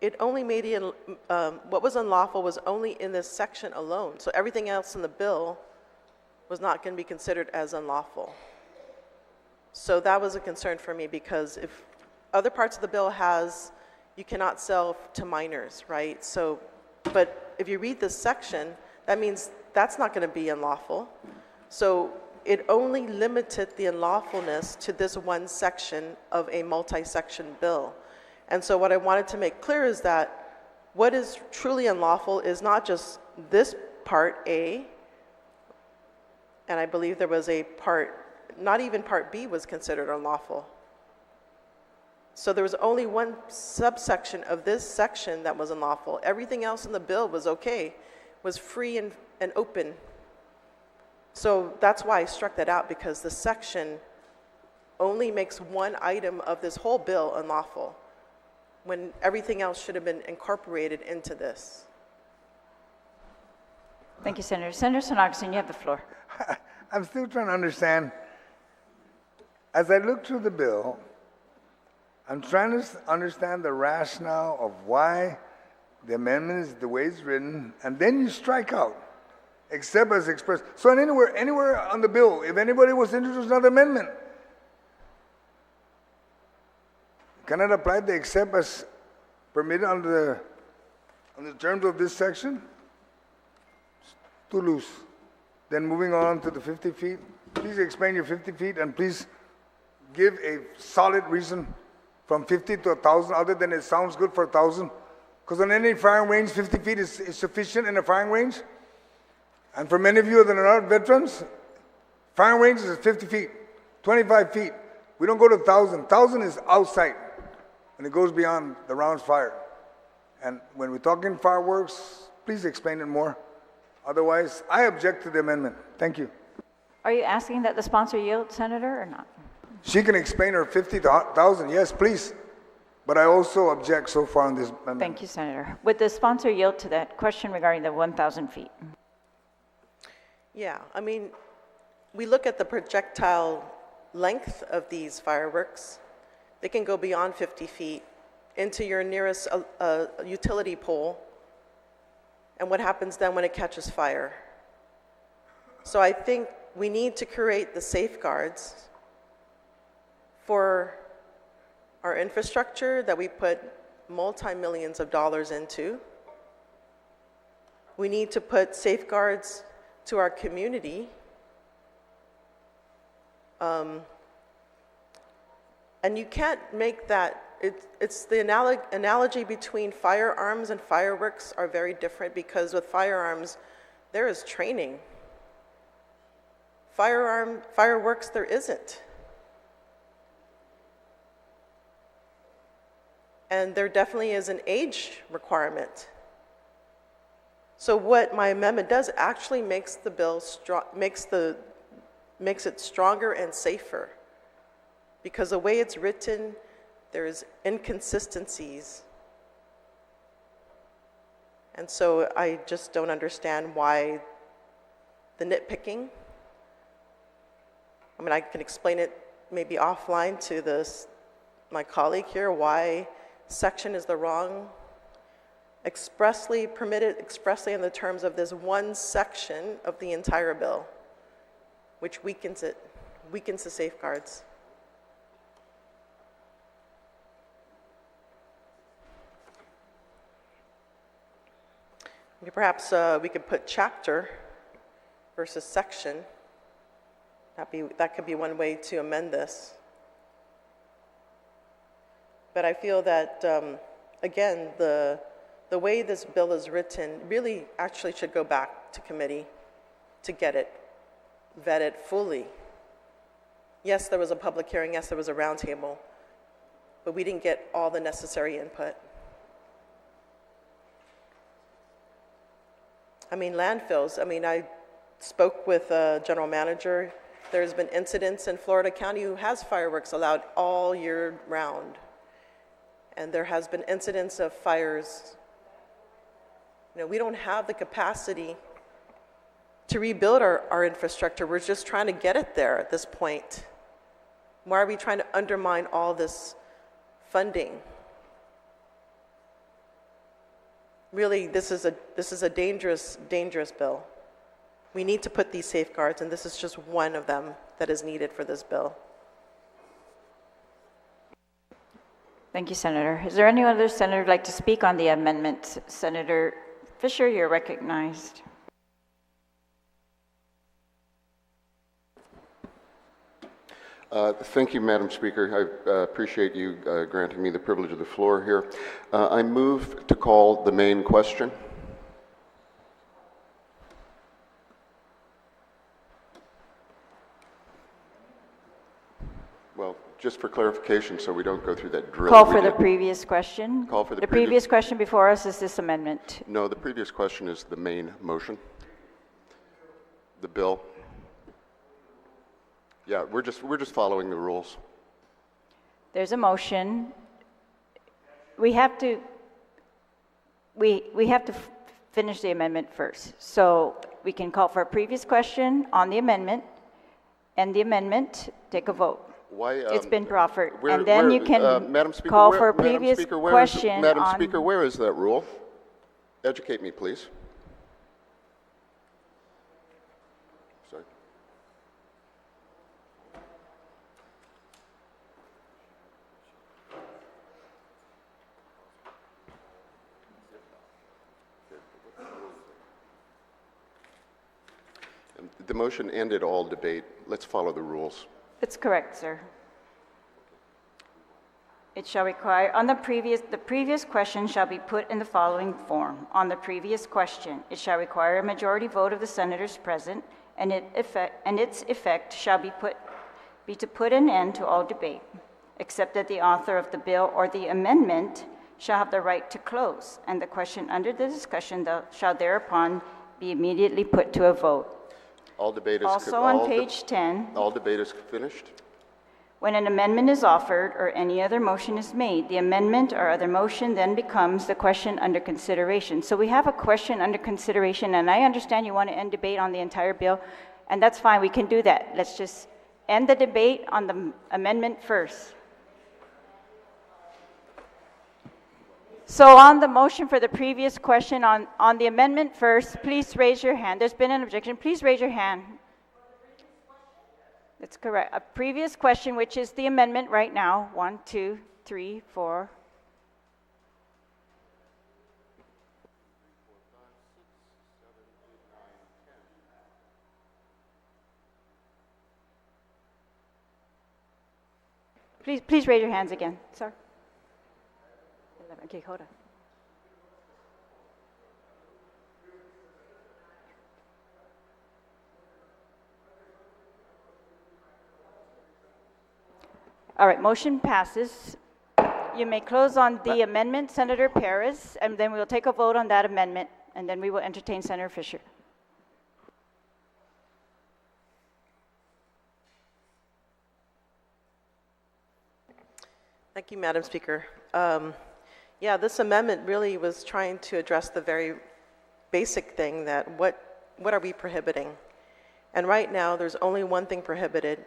it only made what was unlawful was only in this section alone. So everything else in the bill was not going to be considered as unlawful. So that was a concern for me, because if other parts of the bill has, you cannot sell to minors, right? So, but if you read this section, that means that's not going to be unlawful. So it only limited the unlawfulness to this one section of a multi-section bill. And so what I wanted to make clear is that what is truly unlawful is not just this part A, and I believe there was a part, not even part B was considered unlawful. So there was only one subsection of this section that was unlawful. Everything else in the bill was okay, was free and open. So that's why I struck that out, because the section only makes one item of this whole bill unlawful, when everything else should have been incorporated into this. Thank you, Senator. Senator Sanoxine, you have the floor. I'm still trying to understand. As I look through the bill, I'm trying to understand the rationale of why the amendment is the way it's written, and then you strike out. except as expressed. So anywhere on the bill, if anybody was to introduce another amendment, cannot apply the except as permitted under the terms of this section? It's too loose. Then moving on to the 50 feet, please explain your 50 feet and please give a solid reason from 50 to 1,000, other than it sounds good for 1,000. Because on any firing range, 50 feet is sufficient in a firing range. And for many of you that are not veterans, firing range is 50 feet, 25 feet. We don't go to 1,000. 1,000 is outside, and it goes beyond the rounds fired. And when we're talking fireworks, please explain it more. Otherwise, I object to the amendment. Thank you. Are you asking that the sponsor yield, Senator, or not? She can explain her 50 to 1,000, yes, please. But I also object so far on this amendment. Thank you, Senator. Would the sponsor yield to that question regarding the 1,000 feet? Yeah, I mean, we look at the projectile length of these fireworks. They can go beyond 50 feet into your nearest utility pole. And what happens then when it catches fire? So I think we need to create the safeguards for our infrastructure that we put multi-millions of dollars into. We need to put safeguards to our community. And you can't make that, it's the analogy between firearms and fireworks are very different, because with firearms, there is training. Fireworks, there isn't. And there definitely is an age requirement. So what my amendment does actually makes the bill makes it stronger and safer, because the way it's written, there's inconsistencies. And so I just don't understand why the nitpicking. I mean, I can explain it maybe offline to my colleague here, why section is the wrong, permitted expressly in the terms of this one section of the entire bill, which weakens the safeguards. Perhaps we could put chapter versus section. That could be one way to amend this. But I feel that, again, the way this bill is written really actually should go back to committee to get it vetted fully. Yes, there was a public hearing. Yes, there was a roundtable. But we didn't get all the necessary input. I mean, landfills. I mean, I spoke with a general manager. There's been incidents in Florida County who has fireworks allowed all year round. And there has been incidents of fires. You know, we don't have the capacity to rebuild our infrastructure. We're just trying to get it there at this point. Why are we trying to undermine all this funding? Really, this is a dangerous, dangerous bill. We need to put these safeguards, and this is just one of them that is needed for this bill. Thank you, Senator. Is there any other senator who'd like to speak on the amendment? Senator Fisher, you're recognized. Thank you, Madam Speaker. I appreciate you granting me the privilege of the floor here. I move to call the main question. Well, just for clarification, so we don't go through that drill. Call for the previous question. Call for the previous question before us is this amendment. No, the previous question is the main motion. The bill. Yeah, we're just following the rules. There's a motion. We have to finish the amendment first. So we can call for a previous question on the amendment, and the amendment, take a vote. Why? It's been proffered, and then you can Madam Speaker, call for a previous question. Madam Speaker, where is that rule? Educate me, please. The motion ended all debate. Let's follow the rules. That's correct, sir. It shall require, on the previous question shall be put in the following form. On the previous question, it shall require a majority vote of the senators present, and its effect shall be to put an end to all debate, except that the author of the bill or the amendment shall have the right to close, and the question under the discussion shall thereupon be immediately put to a vote. All debate is Also on page 10, all debate is finished. when an amendment is offered or any other motion is made, the amendment or other motion then becomes the question under consideration. So we have a question under consideration, and I understand you want to end debate on the entire bill, and that's fine, we can do that. Let's just end the debate on the amendment first. So on the motion for the previous question on the amendment first, please raise your hand. There's been an objection. Please raise your hand. That's correct. A previous question, which is the amendment right now. 1, 2, 3, 4. Please raise your hands again, sir. 11. Okay, hold on. All right, motion passes. You may close on the amendment, Senator Perez, and then we'll take a vote on that amendment, and then we will entertain Senator Fisher. Thank you, Madam Speaker. Yeah, this amendment really was trying to address the very basic thing that what are we prohibiting? And right now, there's only one thing prohibited,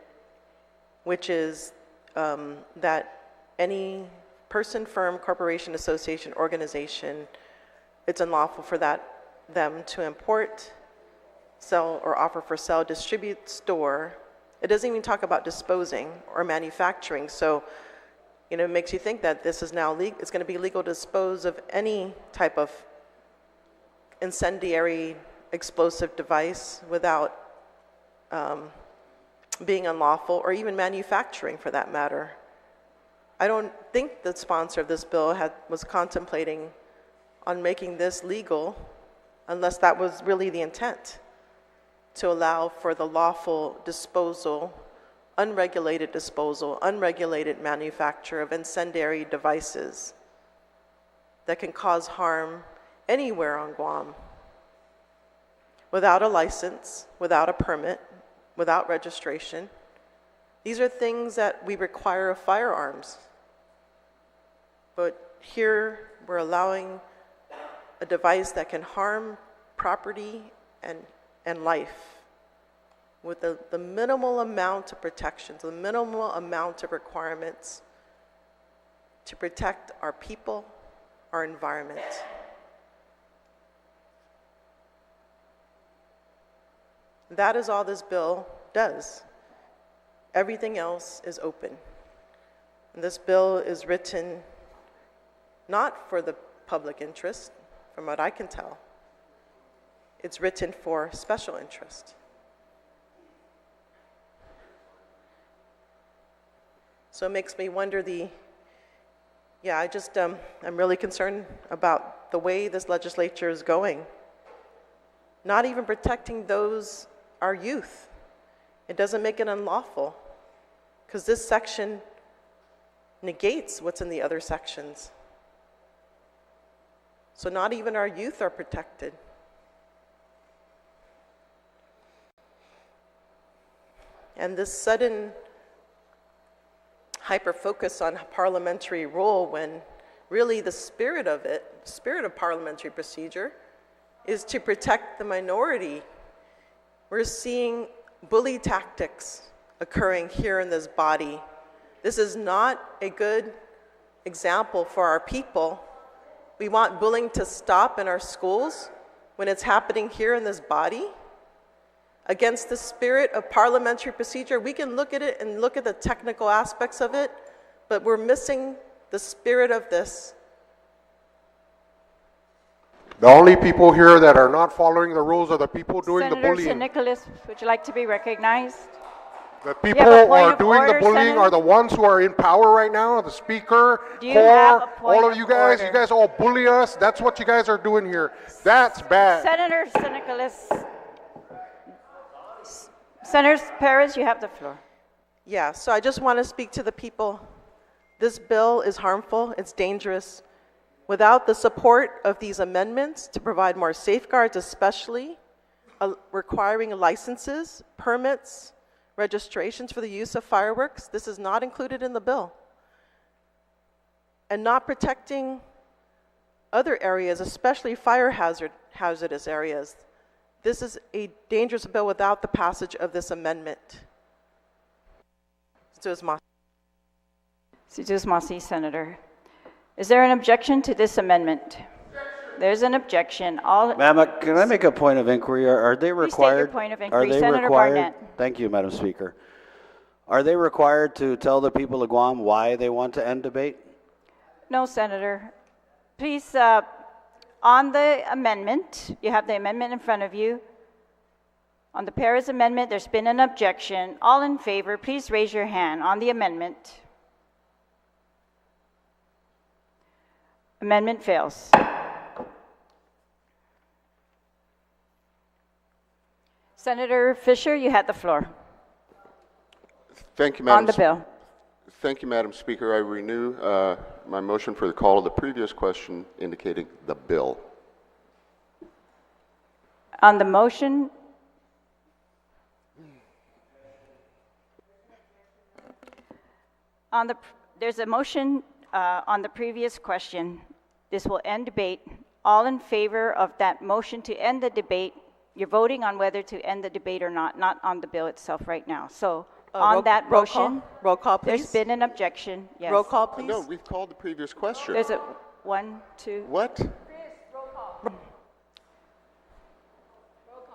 which is that any person, firm, corporation, association, organization, it's unlawful for them to import, sell, or offer for sale, distribute, store. It doesn't even talk about disposing or manufacturing. So, you know, it makes you think that this is now legal. It's going to be legal to dispose of any type of incendiary explosive device without being unlawful, or even manufacturing for that matter. I don't think the sponsor of this bill was contemplating on making this legal, unless that was really the intent, to allow for the lawful disposal, unregulated manufacture of incendiary devices that can cause harm anywhere on Guam without a license, without a permit, without registration. These are things that we require of firearms. But here we're allowing a device that can harm property and life with the minimal amount of protections, the minimal amount of requirements to protect our people, our environment. That is all this bill does. Everything else is open. And this bill is written not for the public interest, from what I can tell. It's written for special interest. So it makes me wonder I'm really concerned about the way this legislature is going. Not even protecting our youth. It doesn't make it unlawful, because this section negates what's in the other sections. So not even our youth are protected. And this sudden hyper-focus on parliamentary rule, when really the spirit of parliamentary procedure, is to protect the minority. We're seeing bully tactics occurring here in this body. This is not a good example for our people. We want bullying to stop in our schools when it's happening here in this body. Against the spirit of parliamentary procedure, we can look at it and look at the technical aspects of it, but we're missing the spirit of this. The only people here that are not following the rules are the people doing the Senator bullying. Nicholas, would you like to be recognized? The people have a who point are of doing order, the bullying Senator? are the ones who are in power right now, the speaker, Do you have a core, point all of you order? guys all bully us. That's what you guys are doing here. That's bad. Senator Nicholas. Senator Perez, you have the floor. Yeah, so I just want to speak to the people. This bill is harmful, it's dangerous. Without the support of these amendments to provide more safeguards, especially requiring licenses, permits, registrations for the use of fireworks, this is not included in the bill. And not protecting other areas, especially hazardous areas. This is a dangerous bill without the passage of this amendment. Sijus Masi, Senator. Is there an objection to this amendment? There's an objection. Ma'am, can I make a point of inquiry? Are they Please state required? your point of inquiry. Are they Senator required? Barnett. Thank you, Madam Speaker. Are they required to tell the people of Guam why they want to end debate? No, Senator. Please, on the amendment, you have the amendment in front of you. On the Perez amendment, there's been an objection. All in favor, please raise your hand on the amendment. Amendment fails. Senator Fisher, you had the floor. Thank you, Madam On the bill. Thank you, Madam Speaker. I renew my motion for the call of the previous question indicating the bill. On the motion, there's a motion on the previous question. This will end debate. All in favor of that motion to end the debate, you're voting on whether to end the debate or not on the bill itself right now. So on that motion, roll call, please. there's been an objection. Yes. Roll call, please. No, we've called the previous question. There's a 1, 2. What?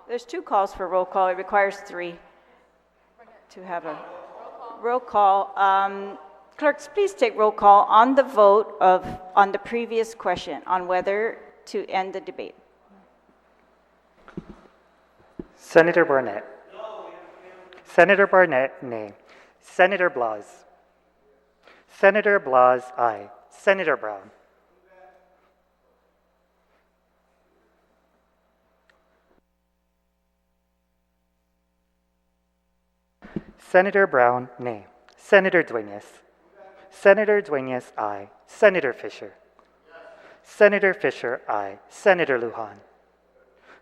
There's 2 calls for roll call. It requires 3 to have a roll call. Clerks, please take roll call on the vote on the previous question on whether to end the debate. Senator Barnett. Senator Barnett, nay. Senator Blas. Senator Blas, aye. Senator Brown. Senator Brown, nay. Senator Dueñas. Senator Dueñas, aye. Senator Fisher. Senator Fisher, aye. Senator Lujan.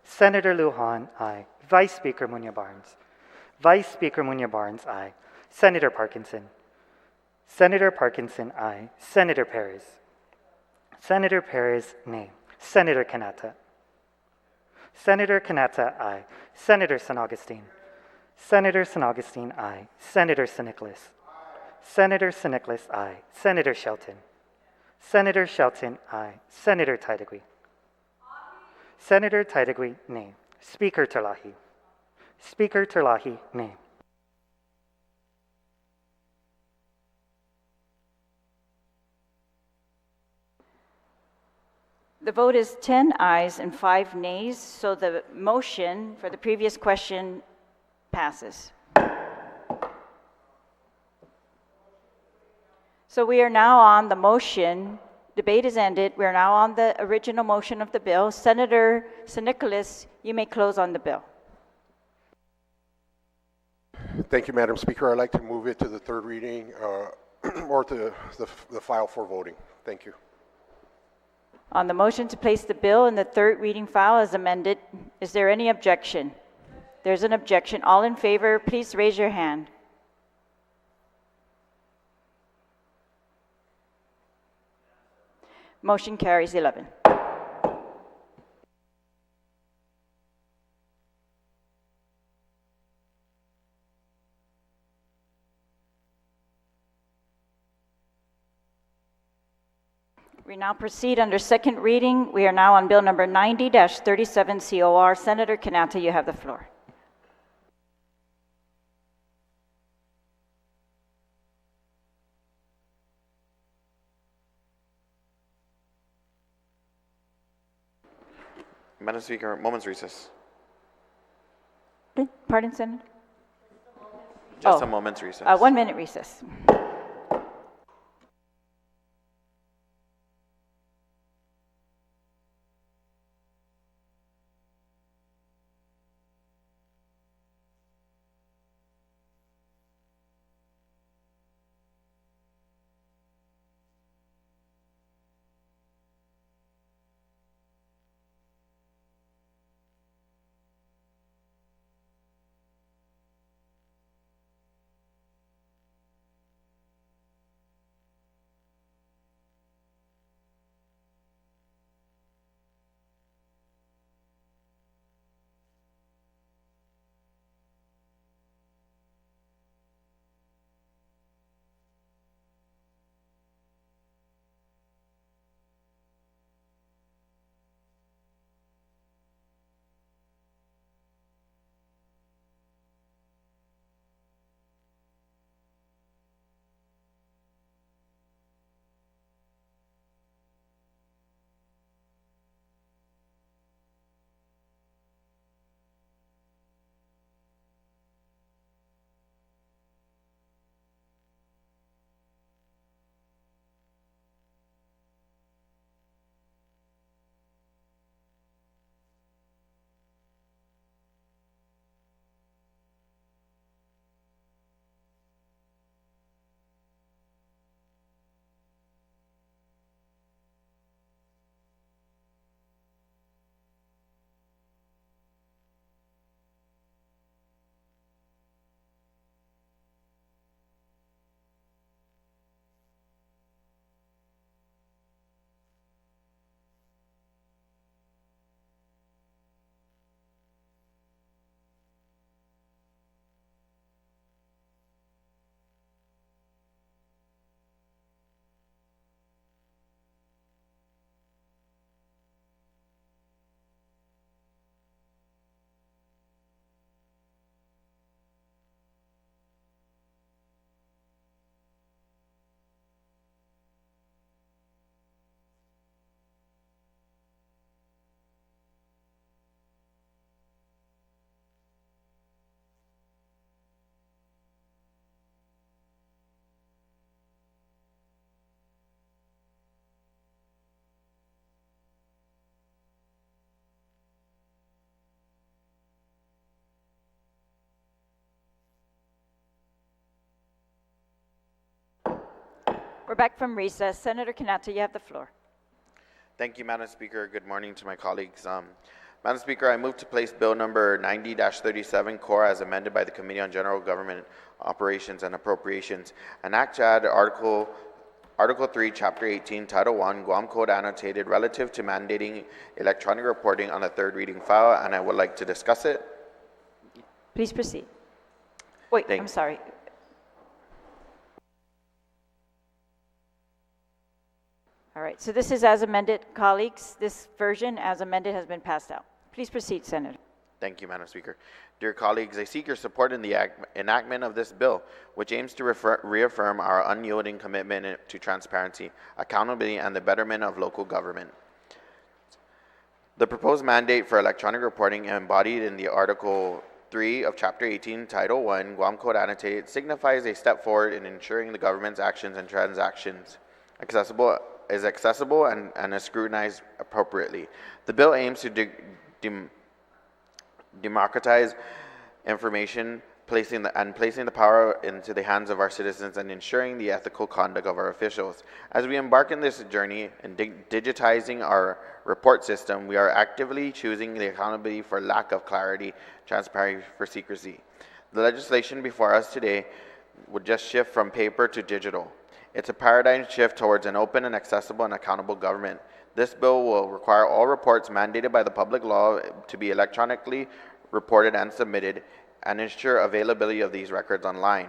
Senator Lujan, aye. Vice Speaker Muñoz-Barnes. Vice Speaker Muñoz-Barnes, aye. Senator Parkinson. Senator Parkinson, aye. Senator Perez. Senator Perez, nay. Senator Kanata. Senator Kanata, aye. Senator San Augustine. Senator San Augustine, aye. Senator San Nicolas. Senator San Nicolas, aye. Senator Shelton. Senator Shelton, aye. Senator Taitigui. Senator Taitigui, nay. Speaker Terlahi. Speaker Terlahi, nay. The vote is 10 ayes and 5 nays, so the motion for the previous question passes. So we are now on the motion. Debate is ended. We are now on the original motion of the bill. Senator San Nicolas, you may close on the bill. Thank you, Madam Speaker. I'd like to move it to the third reading or to the file for voting. Thank you. On the motion to place the bill in the third reading file as amended, is there any objection? There's an objection. All in favor, please raise your hand. Motion carries 11. We now proceed under second reading. We are now on bill number 90-37 COR. Senator Kanata, you have the floor. Madam Speaker, moment's recess. Pardon, Senator? Just Oh. a moment's recess. 1 minute recess. We're back from recess. Senator Kanata, you have the floor. Thank you, Madam Speaker. Good morning to my colleagues. Madam Speaker, I move to place Bill number 90-37 core as amended by the Committee on General Government Operations and Appropriations. An act to add Article 3, Chapter 18, Title 1, Guam Code annotated relative to mandating electronic reporting on a third reading file, and I would like to discuss it. Please proceed. Wait, Thank I'm sorry. All right, so this is as amended, colleagues. This version as amended has been passed out. Please proceed, Senator. Thank you, Madam Speaker. Dear colleagues, I seek your support in the enactment of this bill, which aims to reaffirm our unyielding commitment to transparency, accountability, and the betterment of local government. The proposed mandate for electronic reporting embodied in the Article 3 of Chapter 18, Title 1, Guam Code Annotated, signifies a step forward in ensuring the government's actions and transactions is accessible and is scrutinized appropriately. The bill aims to democratize information, placing the power into the hands of our citizens and ensuring the ethical conduct of our officials. As we embark in this journey in digitizing our report system, we are actively choosing the accountability for lack of clarity, transparency for secrecy. The legislation before us today would just shift from paper to digital. It's a paradigm shift towards an open and accessible and accountable government. This bill will require all reports mandated by the public law to be electronically reported and submitted, and ensure availability of these records online.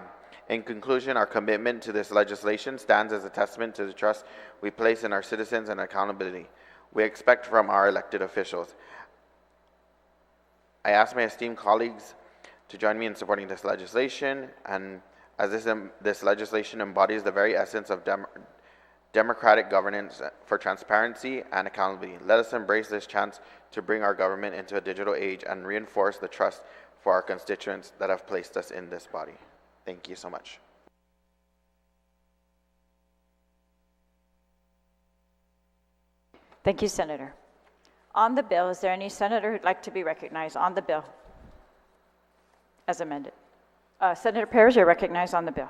In conclusion, our commitment to this legislation stands as a testament to the trust we place in our citizens and accountability we expect from our elected officials. I ask my esteemed colleagues to join me in supporting this legislation, and as this legislation embodies the very essence of democratic governance for transparency and accountability. Let us embrace this chance to bring our government into a digital age and reinforce the trust for our constituents that have placed us in this body. Thank you so much. Thank you, Senator. On the bill, is there any senator who'd like to be recognized on the bill as amended? Senator Perez, you're recognized on the bill.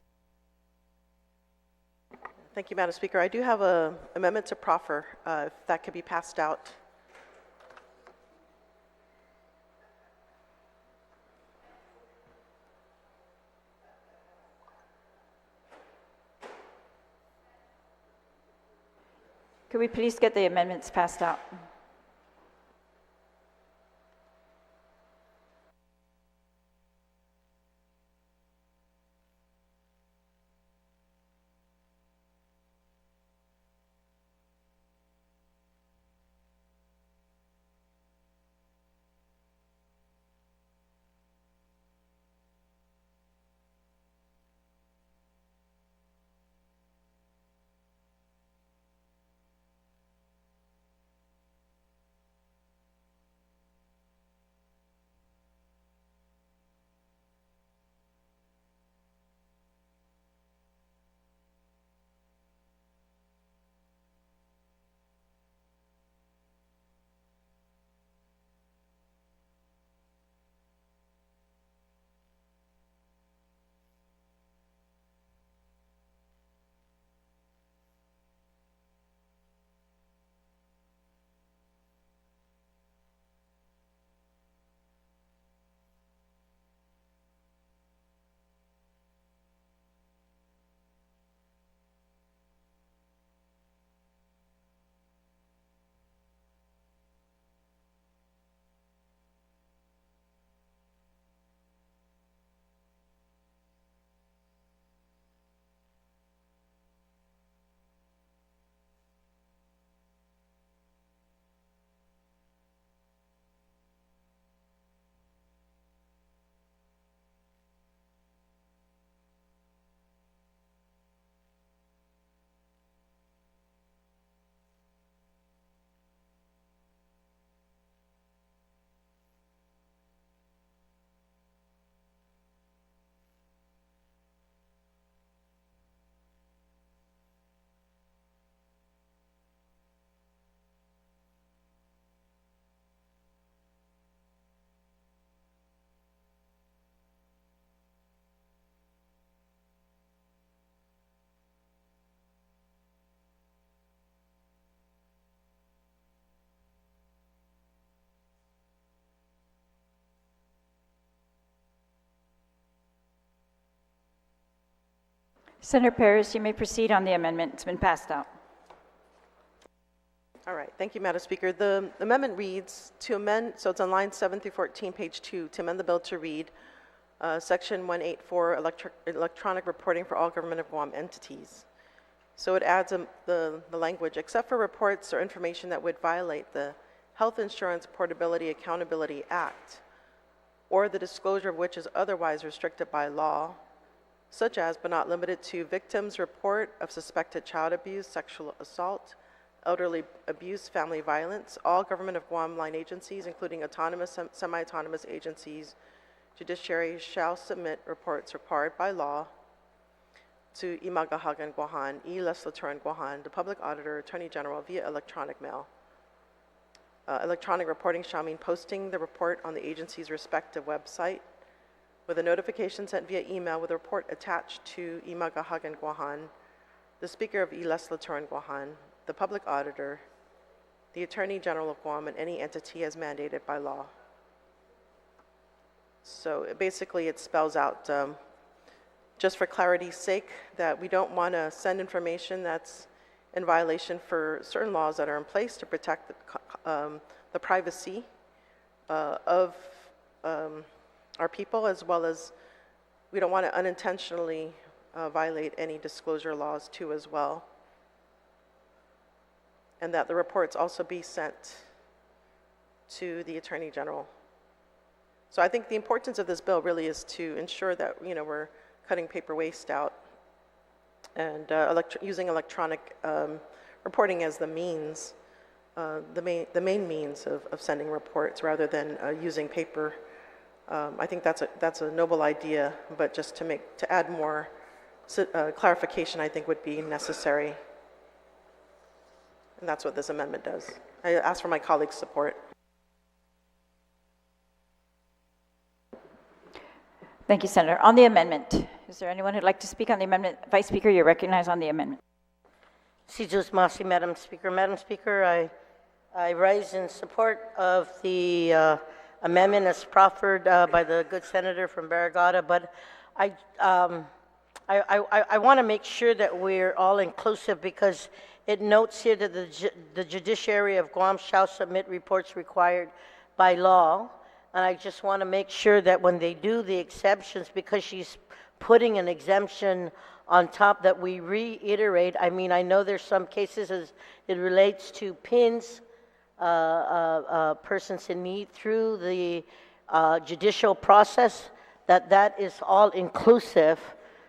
Thank you, Madam Speaker. I do have an amendment to proffer, if that could be passed out. Could we please get the amendments passed out? Senator Perez, you may proceed on the amendment. It's been passed out. All right, thank you, Madam Speaker. The amendment reads to amend, so it's on line 7 through 14, page 2, to amend the bill to read Section 184, electronic reporting for all government of Guam entities. So it adds the language, except for reports or information that would violate the Health Insurance Portability Accountability Act, or the disclosure of which is otherwise restricted by law, such as, but not limited to, victims' report of suspected child abuse, sexual assault, elderly abuse, family violence. All government of Guam line agencies, including autonomous, semi-autonomous agencies, judiciary shall submit reports required by law to Imagahagan Guahan, Legislature Guahan, the public auditor, attorney general, via electronic mail. Electronic reporting shall mean posting the report on the agency's respective website with a notification sent via email with a report attached to Imagahagan Guahan, the Speaker of Legislature Guahan, the public auditor, the Attorney General of Guam, and any entity as mandated by law. So basically it spells out, just for clarity's sake, that we don't want to send information that's in violation for certain laws that are in place to protect the privacy of our people, as well as we don't want to unintentionally violate any disclosure laws too as well. And that the reports also be sent to the Attorney General. So I think the importance of this bill really is to ensure that, you know, we're cutting paper waste out and using electronic reporting as the means the main means of sending reports rather than using paper. I think that's a noble idea, but just to add more clarification, I think would be necessary. And that's what this amendment does. I ask for my colleagues' support. Thank you, Senator. On the amendment, is there anyone who'd like to speak on the amendment? Vice Speaker, you're recognized on the amendment. Sijus Masi, Madam Speaker. Madam Speaker, I rise in support of the amendment as proffered by the good senator from Barrigada, but I want to make sure that we're all inclusive because it notes here that the judiciary of Guam shall submit reports required by law. And I just want to make sure that when they do the exceptions, because she's putting an exemption on top, that we reiterate. I mean, I know there's some cases as it relates to PINs, persons in need through the judicial process, that is all inclusive.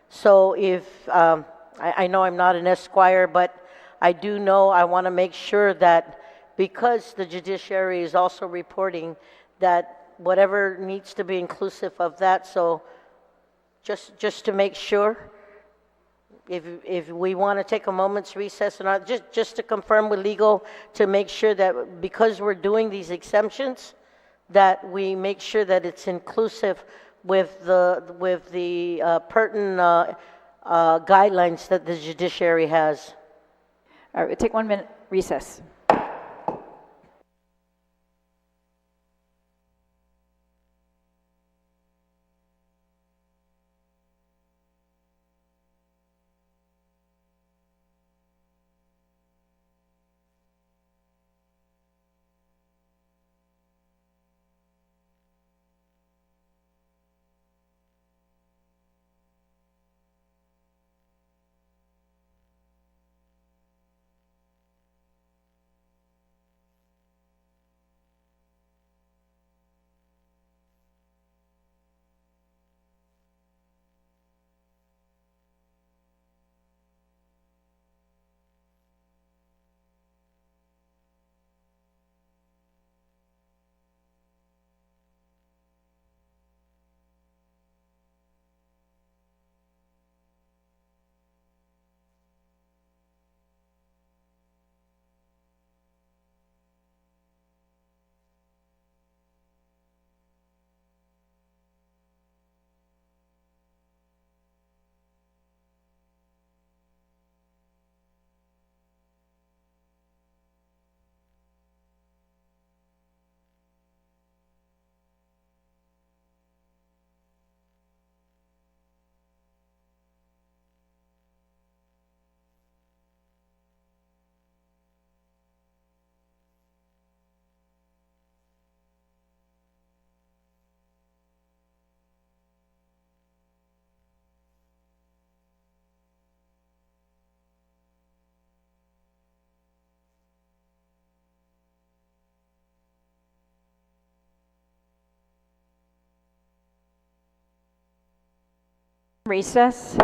So if, I know I'm not an esquire, but I do know I want to make sure that because the judiciary is also reporting that whatever needs to be inclusive of that. So just to make sure, if we want to take a moment's recess and just to confirm with legal to make sure that because we're doing these exemptions, that we make sure that it's inclusive with the pertinent guidelines that the judiciary has. All right, we'll take 1 minute recess. Recess.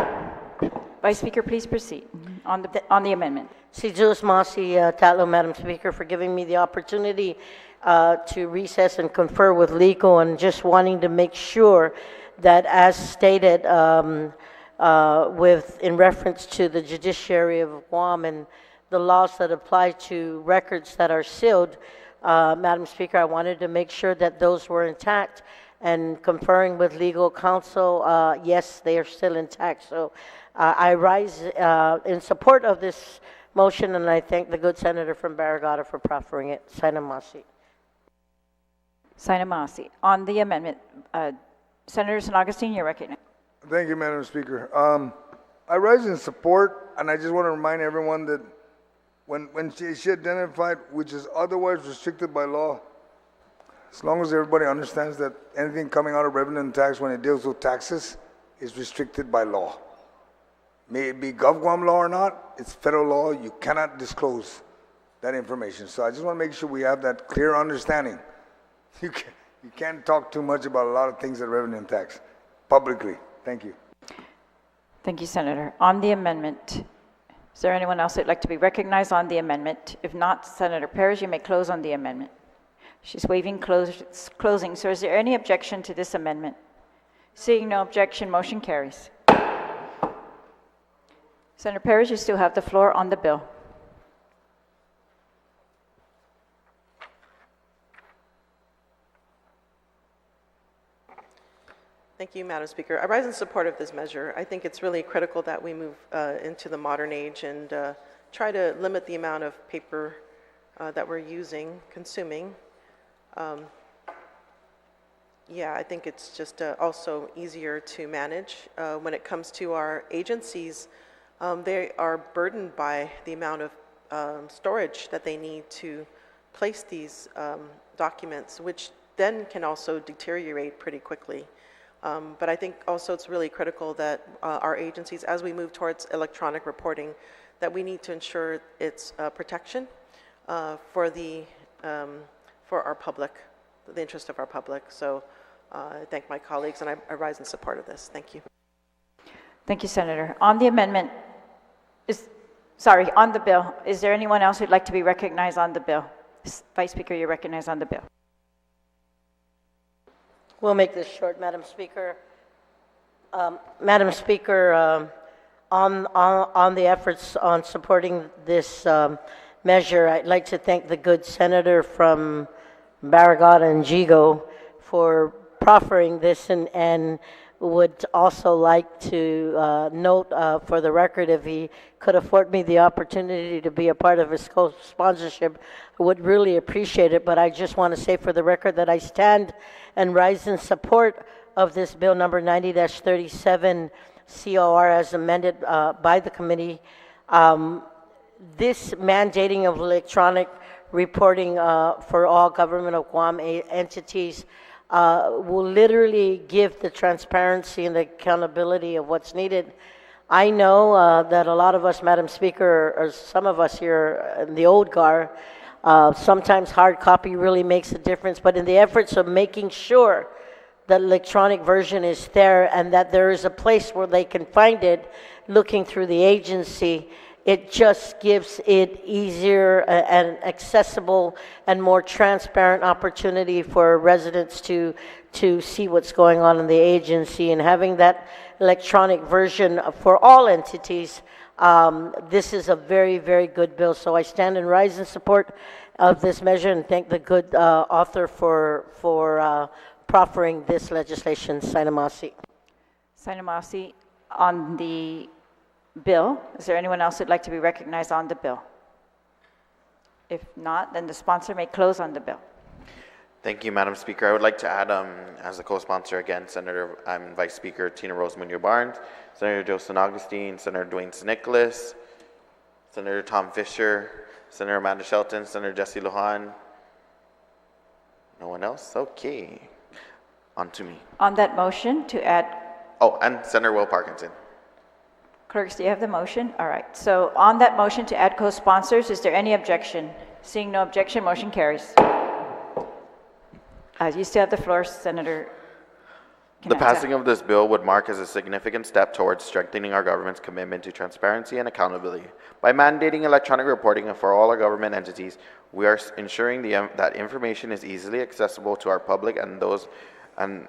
Vice Speaker, please proceed on the amendment. Sijus Masi Tatlo, Madam Speaker, for giving me the opportunity to recess and confer with legal, and just wanting to make sure that, as stated, in reference to the judiciary of Guam and the laws that apply to records that are sealed, Madam Speaker, I wanted to make sure that those were intact. And conferring with legal counsel, yes, they are still intact. So I rise in support of this motion, and I thank the good senator from Barrigada for proffering it. Sainamasi. Sainamasi. On the amendment, Senator San Augustine, you're recognized. Thank you, Madam Speaker. I rise in support, and I just want to remind everyone that when she identified which is otherwise restricted by law, as long as everybody understands that anything coming out of revenue and tax when it deals with taxes is restricted by law. May it be GovGuam law or not, it's federal law. You cannot disclose that information. So I just want to make sure we have that clear understanding. You can't talk too much about a lot of things at revenue and tax publicly. Thank you. Thank you, Senator. On the amendment, Is there anyone else who'd like to be recognized on the amendment? If not, Senator Perez, you may close on the amendment. She's waiving closing. So is there any objection to this amendment? Seeing no objection, motion carries. Senator Perez, you still have the floor on the bill. Thank you, Madam Speaker. I rise in support of this measure. I think it's really critical that we move into the modern age and try to limit the amount of paper that we're consuming. Yeah, I think it's just also easier to manage. When it comes to our agencies, they are burdened by the amount of storage that they need to place these documents, which then can also deteriorate pretty quickly. But I think also it's really critical that our agencies, as we move towards electronic reporting, that we need to ensure its protection for our public, the interest of our public. So I thank my colleagues, and I rise in support of this. Thank you. Thank you, Senator. On the amendment, on the bill, is there anyone else who'd like to be recognized on the bill? Vice Speaker, you're recognized on the bill. We'll make this short, Madam Speaker. Madam Speaker, on the efforts on supporting this measure, I'd like to thank the good senator from Barragata and Jigo for proffering this, and would also like to note for the record, if he could afford me the opportunity to be a part of his co-sponsorship, I would really appreciate it. But I just want to say for the record that I stand and rise in support of this bill number 90-37 COR as amended by the committee. This mandating of electronic reporting for all government of Guam entities will literally give the transparency and the accountability of what's needed. I know that a lot of us, Madam Speaker, or some of us here in the old guard, sometimes hard copy really makes a difference, but in the efforts of making sure that electronic version is there and that there is a place where they can find it, looking through the agency, it just gives it easier and accessible and more transparent opportunity for residents to see what's going on in the agency. And having that electronic version for all entities, this is a very, very good bill. So I stand and rise in support of this measure and thank the good author for proffering this legislation. Sinamasi. Sinamasi, on the bill. Is there anyone else who'd like to be recognized on the bill? If not, then the sponsor may close on the bill. Thank you, Madam Speaker. I would like to add, as a co-sponsor again, Senator Vice Speaker Tina Rose Munoz-Barnes, Senator Joseph Augustine, Senator Dwayne Nicholas, Senator Tom Fisher, Senator Amanda Shelton, Senator Jesse Lujan. No one else? Okay. On to me. On that motion to add... Oh, and Senator Will Parkinson. Clerks, do you have the motion? All right. So on that motion to add co-sponsors, is there any objection? Seeing no objection, motion carries. You still have the floor, Senator. The passing of this bill would mark as a significant step towards strengthening our government's commitment to transparency and accountability. By mandating electronic reporting for all our government entities, we are ensuring that information is easily accessible to our public and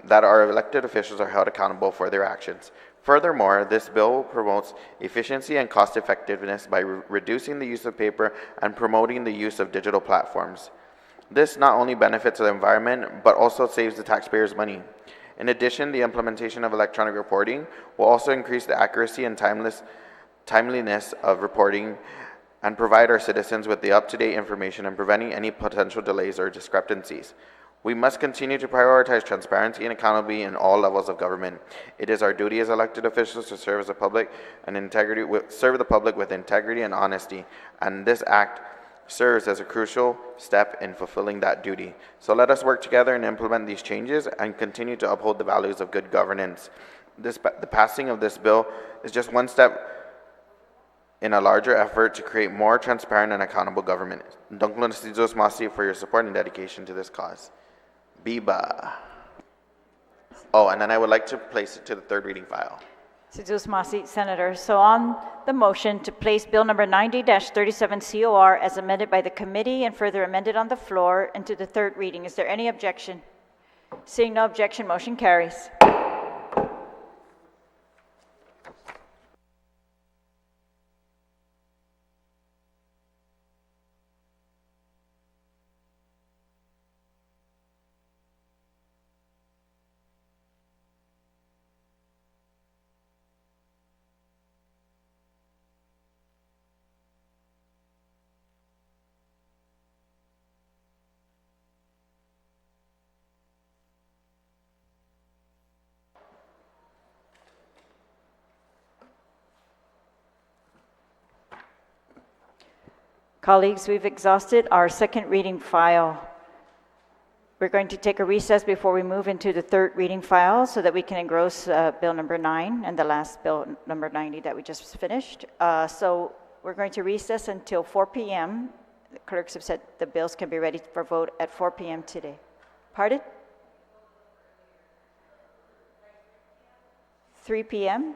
that our elected officials are held accountable for their actions. Furthermore, this bill promotes efficiency and cost effectiveness by reducing the use of paper and promoting the use of digital platforms. This not only benefits the environment, but also saves the taxpayers money. In addition, the implementation of electronic reporting will also increase the accuracy and timeliness of reporting and provide our citizens with the up-to-date information and preventing any potential delays or discrepancies. We must continue to prioritize transparency and accountability in all levels of government. It is our duty as elected officials to serve the public with integrity and honesty, and this act serves as a crucial step in fulfilling that duty. So let us work together and implement these changes and continue to uphold the values of good governance. The passing of this bill is just one step in a larger effort to create more transparent and accountable government. Donklo Masi for your support and dedication to this cause. Biba. Oh, and then I would like to place it to the third reading file. Seduce Masi, Senator. So on the motion to place Bill number 90-37 COR as amended by the committee and further amended on the floor into the third reading, is there any objection? Seeing no objection, motion carries. Colleagues, we've exhausted our second reading file. We're going to take a recess before we move into the third reading file so that we can engross Bill number 9 and the last Bill number 90 that we just finished. So we're going to recess until 4 p.m. The clerks have said the bills can be ready for vote at 4 p.m. today. Pardon? 3 p.m.?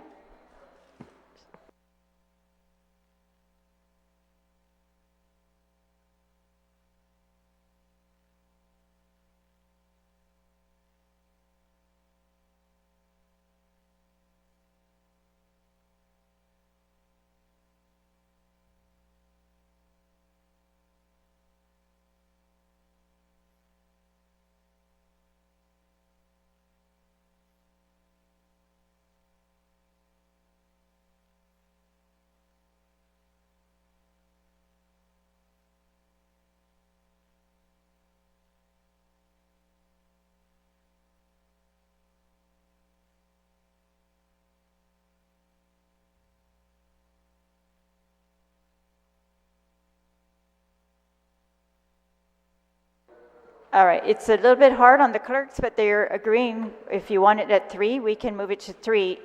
All right, it's a little bit hard on the clerks, but they're agreeing. If you want it at 3, we can move it to 3.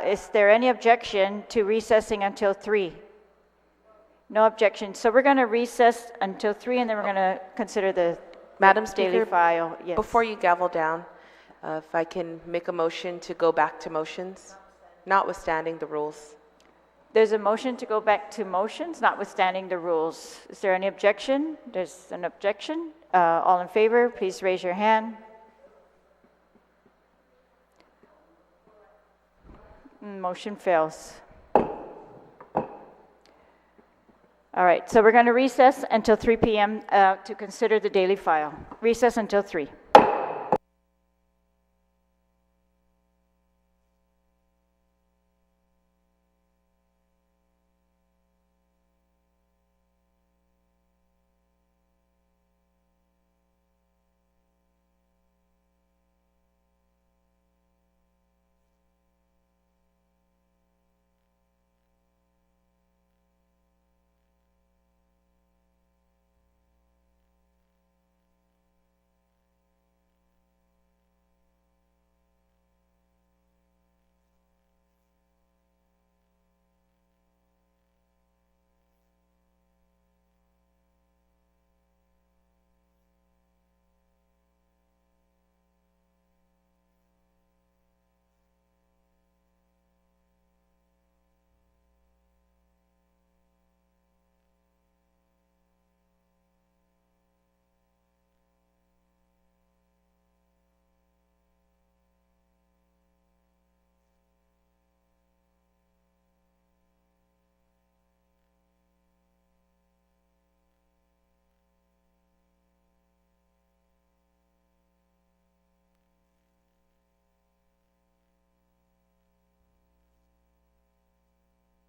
Is there any objection to recessing until 3? No objection. So we're going to recess until 3, and then we're going to consider the Madam daily Speaker, file. Yes. before you gavel down, if I can make a motion to go back to motions, notwithstanding the rules. There's a motion to go back to motions, notwithstanding the rules. Is there any objection? There's an objection. All in favor, please raise your hand. Motion fails. All right, so we're going to recess until 3 p.m. To consider the daily file. Recess until 3.